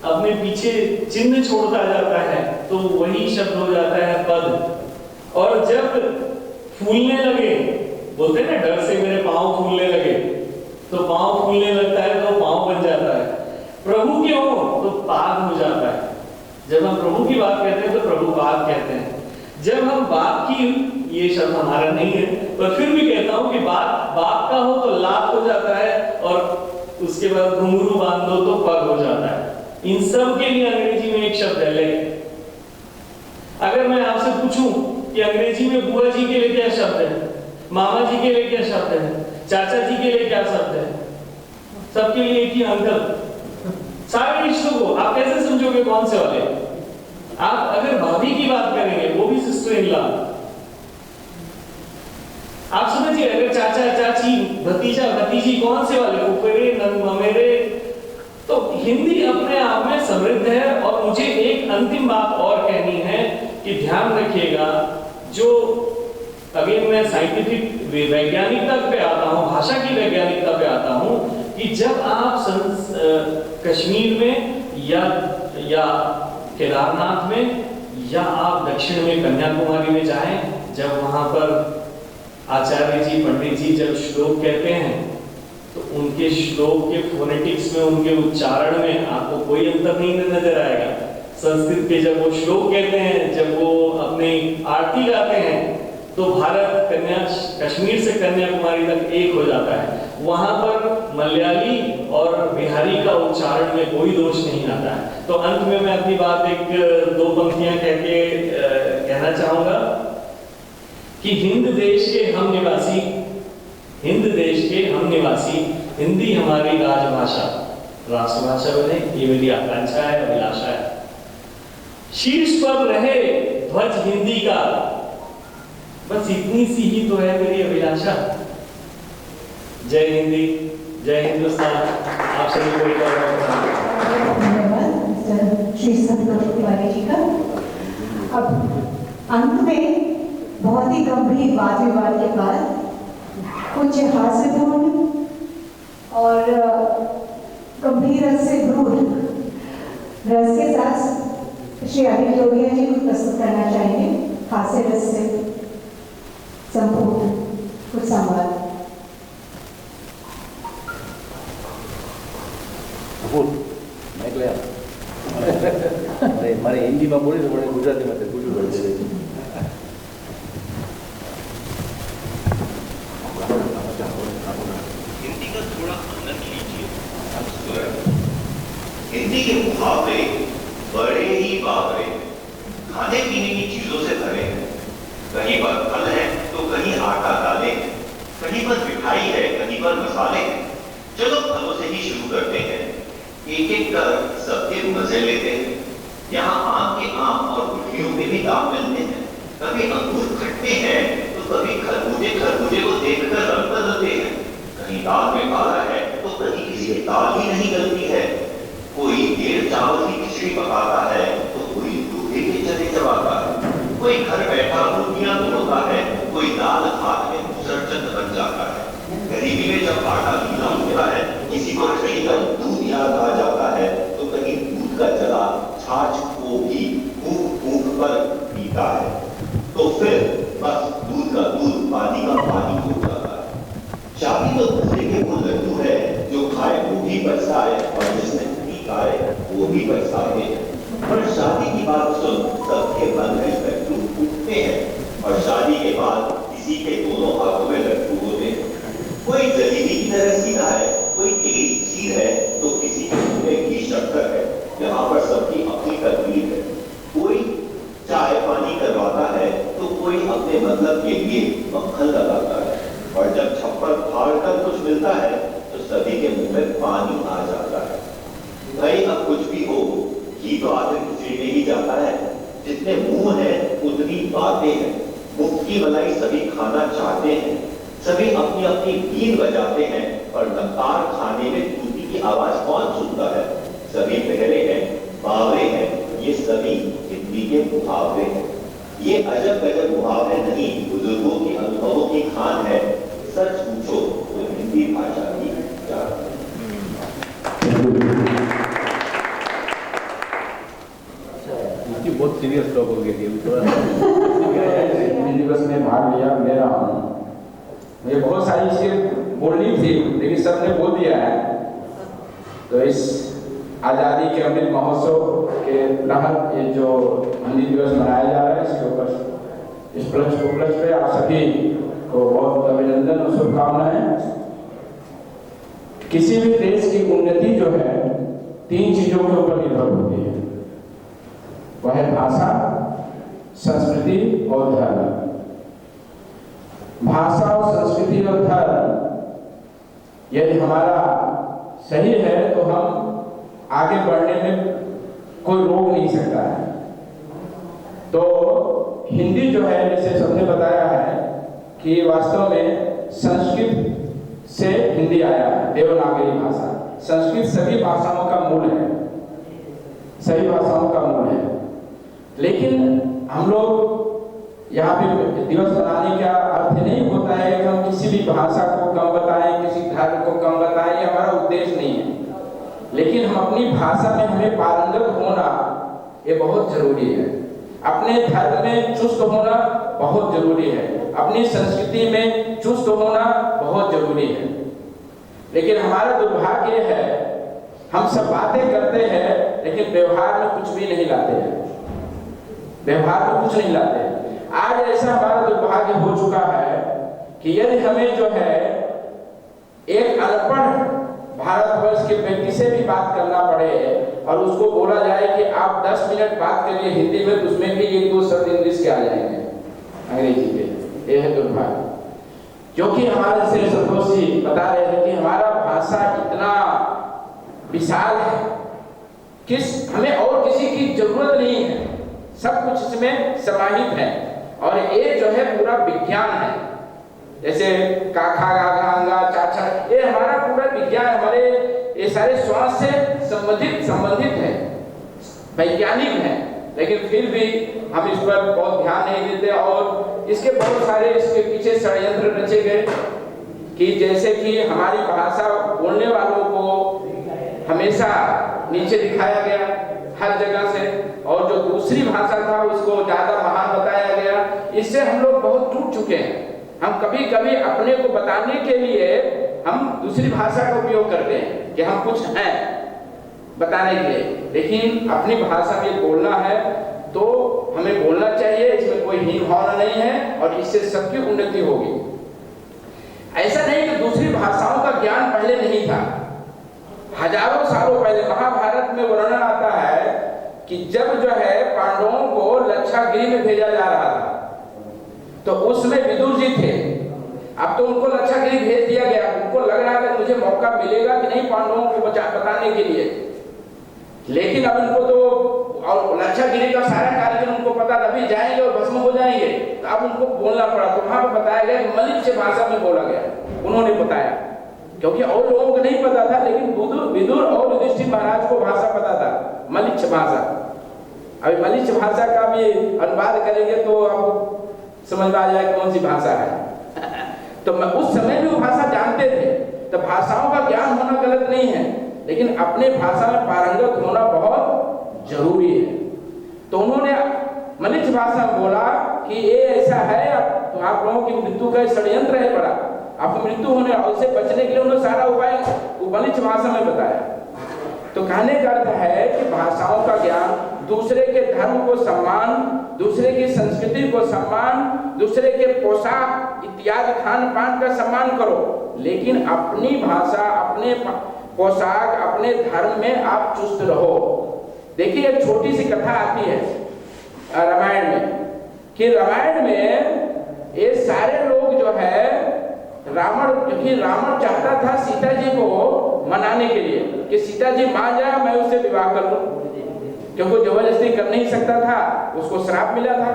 अपने पीछे चिन्ह छोड़ता जाता है तो वही शब्द हो जाता है पद। और जब फूलने लगे, बोलते हैं ना, डर से मेरे पाँव फूलने लगे, तो पाँव फूलने लगता है तो पाँव बन जाता है। प्रभु के हो तो पाद हो जाता है। जब हम प्रभु की बात कहते हैं तो प्रभु पाद कहते हैं। जब हम बाप की, ये शब्द हमारा नहीं है पर फिर भी कहता हूं कि बाप का हो तो लात हो जाता है, और उसके बाद घुंघरू बांध दो तो पग हो जाता है। इन सब के लिए अंग्रेजी में एक शब्द है ले। अगर मैं आपसे पूछूं कि अंग्रेजी में बुआ जी के लिए क्या शब्द है, मामा जी के लिए क्या शब्द है, चाचा जी के लिए क्या शब्द है, सबके लिए एक ही अंकल। सारे रिश्तों को आप कैसे समझोगे, कौन से वाले? आप अगर भाभी की बात करेंगे वो भी सिस्टर इन लॉ। आप समझिए, अगर चाचा चाची, भतीजा भतीजी, कौन से वाले, फुफेरे ममेरे। तो हिंदी अपने आप में समृद्ध है। और मुझे एक अंतिम बात और कहनी है कि ध्यान रखिएगा, जो अगेन मैं साइंटिफिक वैज्ञानिकता पे आता हूँ, भाषा की वैज्ञानिकता पे आता हूँ, कि जब आप कश्मीर में या केदारनाथ में या आप दक्षिण में कन्याकुमारी में जाएं, जब वहां पर आचार्य जी, पंडित जी जब श्लोक कहते हैं तो उनके श्लोक के फोनेटिक्स में, उनके उच्चारण में आपको कोई अंतर नहीं नजर आएगा। संस्कृत के जब वो श्लोक कहते हैं, जब वो अपनी आरती गाते हैं, तो भारत कश्मीर से कन्याकुमारी तक एक हो जाता है। वहां पर मलयाली और बिहारी का उच्चारण में कोई दोष नहीं आता है। तो अंत में मैं अपनी बात एक दो पंक्तियां कह के कहना चाहूंगा कि हिंद देश के हम निवासी, हिंदी हमारी राजभाषा, राष्ट्रभाषा बने, ये मेरी आकांक्षा है, अभिलाषा है। शीर्ष पर रहे ध्वज हिंदी का, बस इतनी सी ही तो है मेरी अभिलाषा। जय हिंदी, जय हिंदुस्तान। आप सभी को एक बार धन्यवाद श्री संतोष तिवारी जी का। अब अंत में बहुत ही गंभीर वाद विवाद के बाद कुछ हास्यपूर्ण और गंभीर से दूर रस के साथ श्री अमित लोहिया जी कुछ प्रस्तुत करना चाहेंगे। हास्य रस से संपूर्ण कुछ संवाद। मारे हिंदी में बोली तो मैंने गुजराती में पूछू पड़े। हिंदी का थोड़ा आनंद लीजिए। हिंदी के मुहावरे बड़े ही बावरे, खाने पीने की चीजों से भरे हैं। कहीं पर फल है तो कहीं आटा दालें हैं, कहीं पर मिठाई है, कहीं पर मसाले हैं। चलो फलों से ही शुरू करते हैं, एक एक कर सबके मजे लेते हैं। यहाँ आम के आम और गुठलियों में भी दाम मिलते हैं। कभी अंगूर खट्टे हैं तो कभी खरबूजे खरबूजे को देखकर रंग बदलते हैं। कहीं दाल में काला है तो कहीं किसी की दाल ही नहीं गलती है। कोई देर चावल की खिचड़ी पकाता है तो कोई दूधे के चने चबाता है। कोई घर बैठा रोटियां तोड़ता है, कोई दाल हाथ में मुसरचंद बन जाता है। गरीबी में जब आटा गीला होता है, किसी को कहीं का दूध याद आ जाता है तो कहीं दूध का जला छाछ को भी फूंक फूंक कर पीता है। तो फिर बस दूध का दूध पानी का पानी हो जाता है। शादी तो दूसरे के वो लड्डू है जो खाए वो भी पछताए और जिसने नहीं खाए वो भी पछताते हैं। पर शादी की बात सुन सबके मन में लड्डू फूटते हैं और शादी के बाद किसी के दोनों हाथों में लड्डू होते हैं। कोई जलेबी की तरह सीधा है, कोई तेरी खीर है तो किसी के मुंह में घी शक्कर है। यहाँ पर सबकी अपनी तकलीफ है। कोई चाय पानी करवाता है तो कोई अपने मतलब के लिए मक्खन लगाता है। और जब छप्पर फाड़ कर कुछ मिलता है तो सभी के मुंह में पानी आ जाता है। भाई अब कुछ भी हो, घी तो आखिर खिचड़ी में ही जाता है। जितने मुंह है उतनी बातें हैं। मुफ्त की मलाई सभी खाना चाहते हैं। सभी अपनी अपनी बीन बजाते हैं और नमतार खाने में टूटी की आवाज कौन सुनता है। सभी पहले हैं, बावरे हैं, ये सभी हिंदी के मुहावरे हैं। ये अजब गजब मुहावरे नहीं, बुजुर्गों की अनुभवों की खान है। सच पूछो तो हिंदी भाषा की जान है। बहुत सीरियस टॉक हो गया दिवस में भाग लिया मेरा हूँ। मुझे बहुत सारी चीजें बोलनी थी लेकिन सबने बोल दिया है। तो इस आज़ादी के अमृत महोत्सव के तहत ये जो हिंदी दिवस मनाया जा रहा है, इसके ऊपर इस उपलक्ष्य पे आप सभी को बहुत अभिनंदन और शुभकामनाएं। किसी भी देश की उन्नति जो है 3 चीजों के ऊपर निर्भर होती है। वह है भाषा, संस्कृति और धर्म। भाषा और संस्कृति और धर्म यदि हमारा सही है तो हम आगे बढ़ने में कोई रोक नहीं सकता है। तो हिंदी जो है, जैसे सबने बताया है कि वास्तव में संस्कृत से हिंदी आया है, देवनागरी भाषा। संस्कृत सभी भाषाओं का मूल है, सभी भाषाओं का मूल है। लेकिन हम लोग यहाँ पे दिवस मनाने का अर्थ नहीं होता है कि हम किसी भी भाषा को कम बताएं, किसी धर्म को कम बताएं, ये हमारा उद्देश्य नहीं है। लेकिन हम अपनी भाषा में हमें पारंगत होना ये बहुत जरूरी है। अपने धर्म में चुस्त होना बहुत जरूरी है। अपनी संस्कृति में चुस्त होना बहुत जरूरी है। लेकिन हमारा दुर्भाग्य है, हम सब बातें करते हैं लेकिन व्यवहार में कुछ भी नहीं लाते हैं। व्यवहार में कुछ नहीं लाते हैं। आज ऐसा हमारा दुर्भाग्य हो चुका है कि यदि हमें जो है एक अनपढ़ भारतवर्ष के व्यक्ति से भी बात करना पड़े और उसको बोला जाए कि आप 10 मिनट बात करिए हिंदी में, तो उसमें भी 1-2 शब्द इंग्लिश के आ जाएंगे, अंग्रेजी के। ये है दुर्भाग्य। क्योंकि हमारे से संतोष जी बता रहे थे कि हमारा भाषा इतना विशाल है कि हमें और किसी की जरूरत नहीं है। सब कुछ इसमें समाहित है और ये जो है पूरा विज्ञान है। जैसे काखा गाघा अंगा चाचा, ये हमारा पूरा विज्ञान, हमारे ये सारे श्वास से संबंधित है, वैज्ञानिक है। लेकिन फिर भी हम इस पर बहुत ध्यान नहीं देते और इसके बहुत सारे इसके पीछे षड्यंत्र रचे गए कि जैसे कि हमारी भाषा बोलने वालों को हमेशा नीचे दिखाया गया, हर जगह से, और जो दूसरी भाषा था उसको ज़्यादा महान बताया गया। इससे हम लोग बहुत टूट चुके हैं। हम कभी कभी अपने को बताने के लिए हम दूसरी भाषा का उपयोग करते हैं कि हम कुछ हैं बताने के लिए, लेकिन अपनी भाषा में बोलना है तो हमें बोलना चाहिए, इसमें कोई हीन भावना नहीं है और इससे सबकी उन्नति होगी। ऐसा नहीं कि दूसरी भाषाओं का ज्ञान पहले नहीं था। हजारों सालों पहले महाभारत में वर्णन आता है कि जब जो है पांडवों को लक्षागृह में भेजा जा रहा था तो उसमें विदुर जी थे। अब तो उनको लक्षागृह भेज दिया गया, उनको लग रहा था मुझे मौका मिलेगा कि नहीं पांडवों को बताने के लिए, लेकिन अब उनको तो और लक्षागृह का सारा कार्यक्रम उनको पता था, अभी जाएंगे और भस्म हो जाएंगे, तो अब उनको बोलना पड़ा। तो वहां पर बताया गया मलिच्छ भाषा में बोला गया, उन्होंने बताया, क्योंकि और लोगों को नहीं पता था, लेकिन विदुर और युधिष्ठिर महाराज को भाषा पता था, मलिच्छ भाषा। अभी मलिच्छ भाषा का भी अनुवाद करेंगे तो आपको समझ में आ जाए कौन सी भाषा है। तो उस समय भी वो भाषा जानते थे। तो भाषाओं का ज्ञान होना गलत नहीं है, लेकिन अपने भाषा में पारंगत होना बहुत जरूरी है। तो उन्होंने मलिच्छ भाषा में बोला कि ये ऐसा है, अब तो आप लोगों की मृत्यु का षड्यंत्र है बड़ा, आपको मृत्यु होने और उससे बचने के लिए उन्होंने सारा उपाय मलिच्छ भाषा में बताया। तो कहने का अर्थ है कि भाषाओं का ज्ञान, दूसरे के धर्म को सम्मान, दूसरे की संस्कृति को सम्मान, दूसरे के पोशाक इत्यादि खान पान का सम्मान करो, लेकिन अपनी भाषा, अपने पोशाक, अपने धर्म में आप चुस्त रहो। देखिए एक छोटी सी कथा आती है रामायण में, कि रामायण में ये सारे लोग जो है रावण, क्योंकि रावण चाहता था सीता जी को मनाने के लिए कि सीता जी मान जाए मैं उससे विवाह कर लूं, क्योंकि जबरदस्ती कर नहीं सकता था, उसको श्राप मिला था।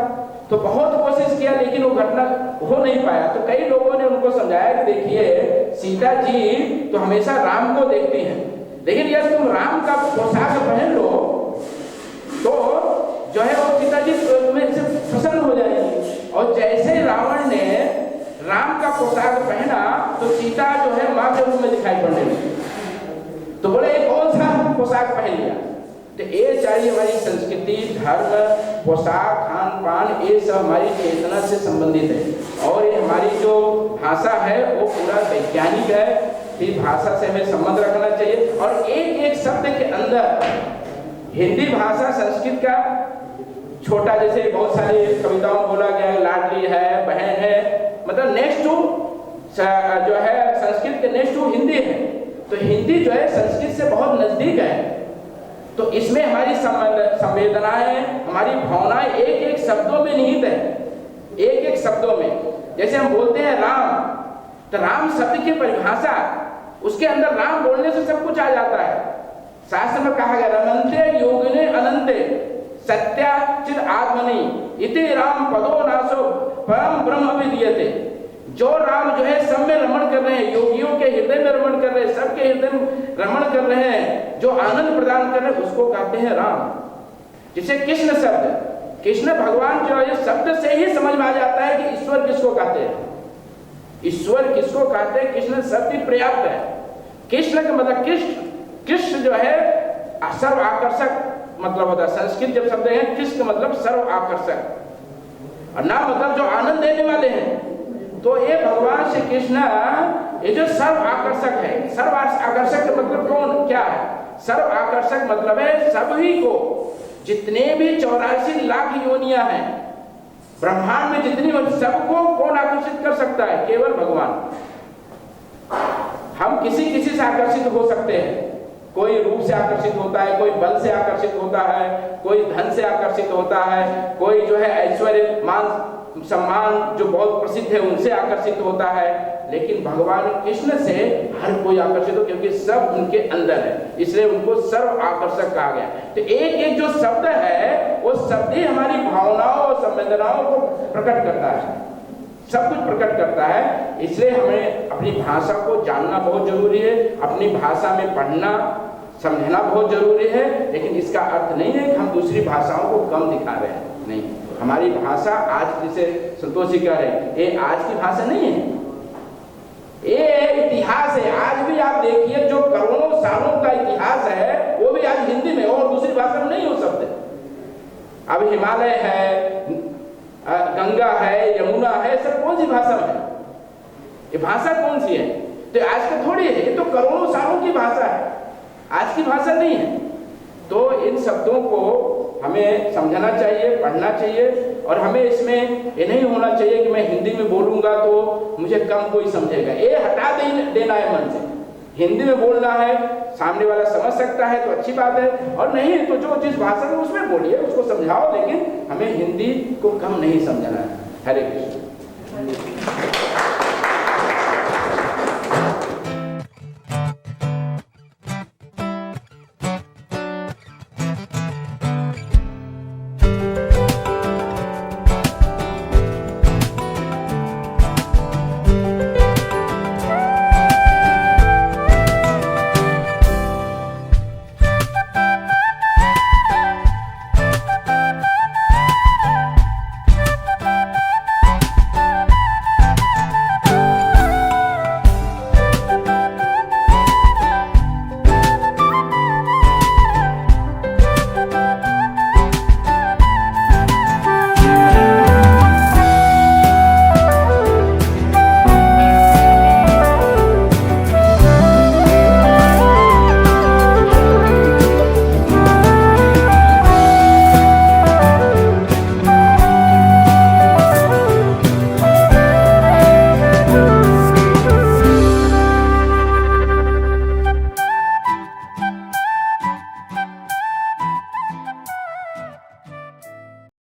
तो बहुत कोशिश किया लेकिन वो घटना हो नहीं पाया। तो कई लोगों ने उनको समझाया कि देखिए सीता जी तो हमेशा राम को देखती हैं, लेकिन यदि तुम राम का पोशाक पहन लो तो जो है वो सीता जी तुम्हें से प्रसन्न हो जाएगी। और जैसे रावण ने राम का पोशाक पहना तो सीता जो है मां के रूप में दिखाई पड़ने लगी। तो बोले कौन सा पोशाक पहन लिया? तो ये सारी हमारी संस्कृति, धर्म, पोशाक, खान पान, ये सब हमारी चेतना से संबंधित है। और ये हमारी जो भाषा है वो पूरा वैज्ञानिक है, फिर भाषा से हमें संबंध रखना चाहिए। और एक एक शब्द के अंदर हिंदी भाषा संस्कृत का छोटा, जैसे बहुत सारी कविताओं बोला गया लाडली है, बहन है, मतलब नेक्स्ट टू जो है संस्कृत के नेक्स्ट टू हिंदी है। तो हिंदी जो है संस्कृत से बहुत नजदीक है। तो इसमें हमारी संवेदनाएं, हमारी भावनाएं एक एक शब्दों में निहित है, एक एक शब्दों में। जैसे हम बोलते हैं राम, तो राम शब्द की परिभाषा, उसके अंदर राम बोलने से सब कुछ आ जाता है। शास्त्र में कहा गया रमन्ते योगिने अनंते सत्याचित आत्मनि इति राम पदो नासो परम ब्रह्म विद्यते। जो राम जो है सब में रमण कर रहे हैं, योगियों के हृदय में रमण कर रहे हैं, सबके हृदय में रमण कर रहे हैं, जो आनंद प्रदान कर रहे हैं, उसको कहते हैं राम। जिसे कृष्ण शब्द, कृष्ण भगवान जो है शब्द से ही समझ में आ जाता है कि ईश्वर किसको कहते हैं, ईश्वर किसको कहते हैं। कृष्ण शब्द ही पर्याप्त है। कृष्ण का मतलब कृष्ण जो है सर्व आकर्षक मतलब होता है। संस्कृत जब शब्द है कृष्ण मतलब सर्व आकर्षक, और नाम मतलब जो आनंद देने वाले हैं। तो ये भगवान श्री कृष्ण ये जो सर्व आकर्षक है, सर्व आकर्षक का मतलब कौन क्या है? सर्व आकर्षक मतलब है सभी को, जितने भी 84 लाख योनियां हैं ब्रह्मांड में, जितनी सबको कौन आकर्षित कर सकता है? केवल भगवान। हम किसी किसी से आकर्षित हो सकते हैं, कोई रूप से आकर्षित होता है, कोई बल से आकर्षित होता है, कोई धन से आकर्षित होता है, कोई जो है ऐश्वर्य मान सम्मान जो बहुत प्रसिद्ध है उनसे आकर्षित होता है। लेकिन भगवान कृष्ण से हर कोई आकर्षित हो, क्योंकि सब उनके अंदर है, इसलिए उनको सर्व आकर्षक कहा गया। तो एक एक जो शब्द है वो शब्द ही हमारी भावनाओं और संवेदनाओं को प्रकट करता है, सब कुछ प्रकट करता है। इसलिए हमें अपनी भाषा को जानना बहुत जरूरी है, अपनी भाषा में पढ़ना समझना बहुत जरूरी है। लेकिन इसका अर्थ नहीं है कि हम दूसरी भाषाओं को कम दिखा रहे हैं, नहीं। हमारी भाषा आज, जिसे संतोष जी कह रहे हैं, ये आज की भाषा नहीं है, ये इतिहास है। आज भी आप देखिए जो करोड़ों सालों का इतिहास है वो भी आज हिंदी में और दूसरी भाषा में नहीं हो सकते। अब हिमालय है, गंगा है, यमुना है, सब कौन सी भाषा में है? ये भाषा कौन सी है? तो आज का थोड़ी है, ये तो करोड़ों सालों की भाषा है, आज की भाषा नहीं है। तो इन शब्दों को हमें समझना चाहिए, पढ़ना चाहिए, और हमें इसमें ये नहीं होना चाहिए कि मैं हिंदी में बोलूँगा तो मुझे कम कोई समझेगा। ये हटा देना है मन से। हिंदी में बोलना है, सामने वाला समझ सकता है तो अच्छी बात है, और नहीं तो जो जिस भाषा में उसमें बोलिए, उसको समझाओ, लेकिन हमें हिंदी को कम नहीं समझना है। हरे कृष्ण।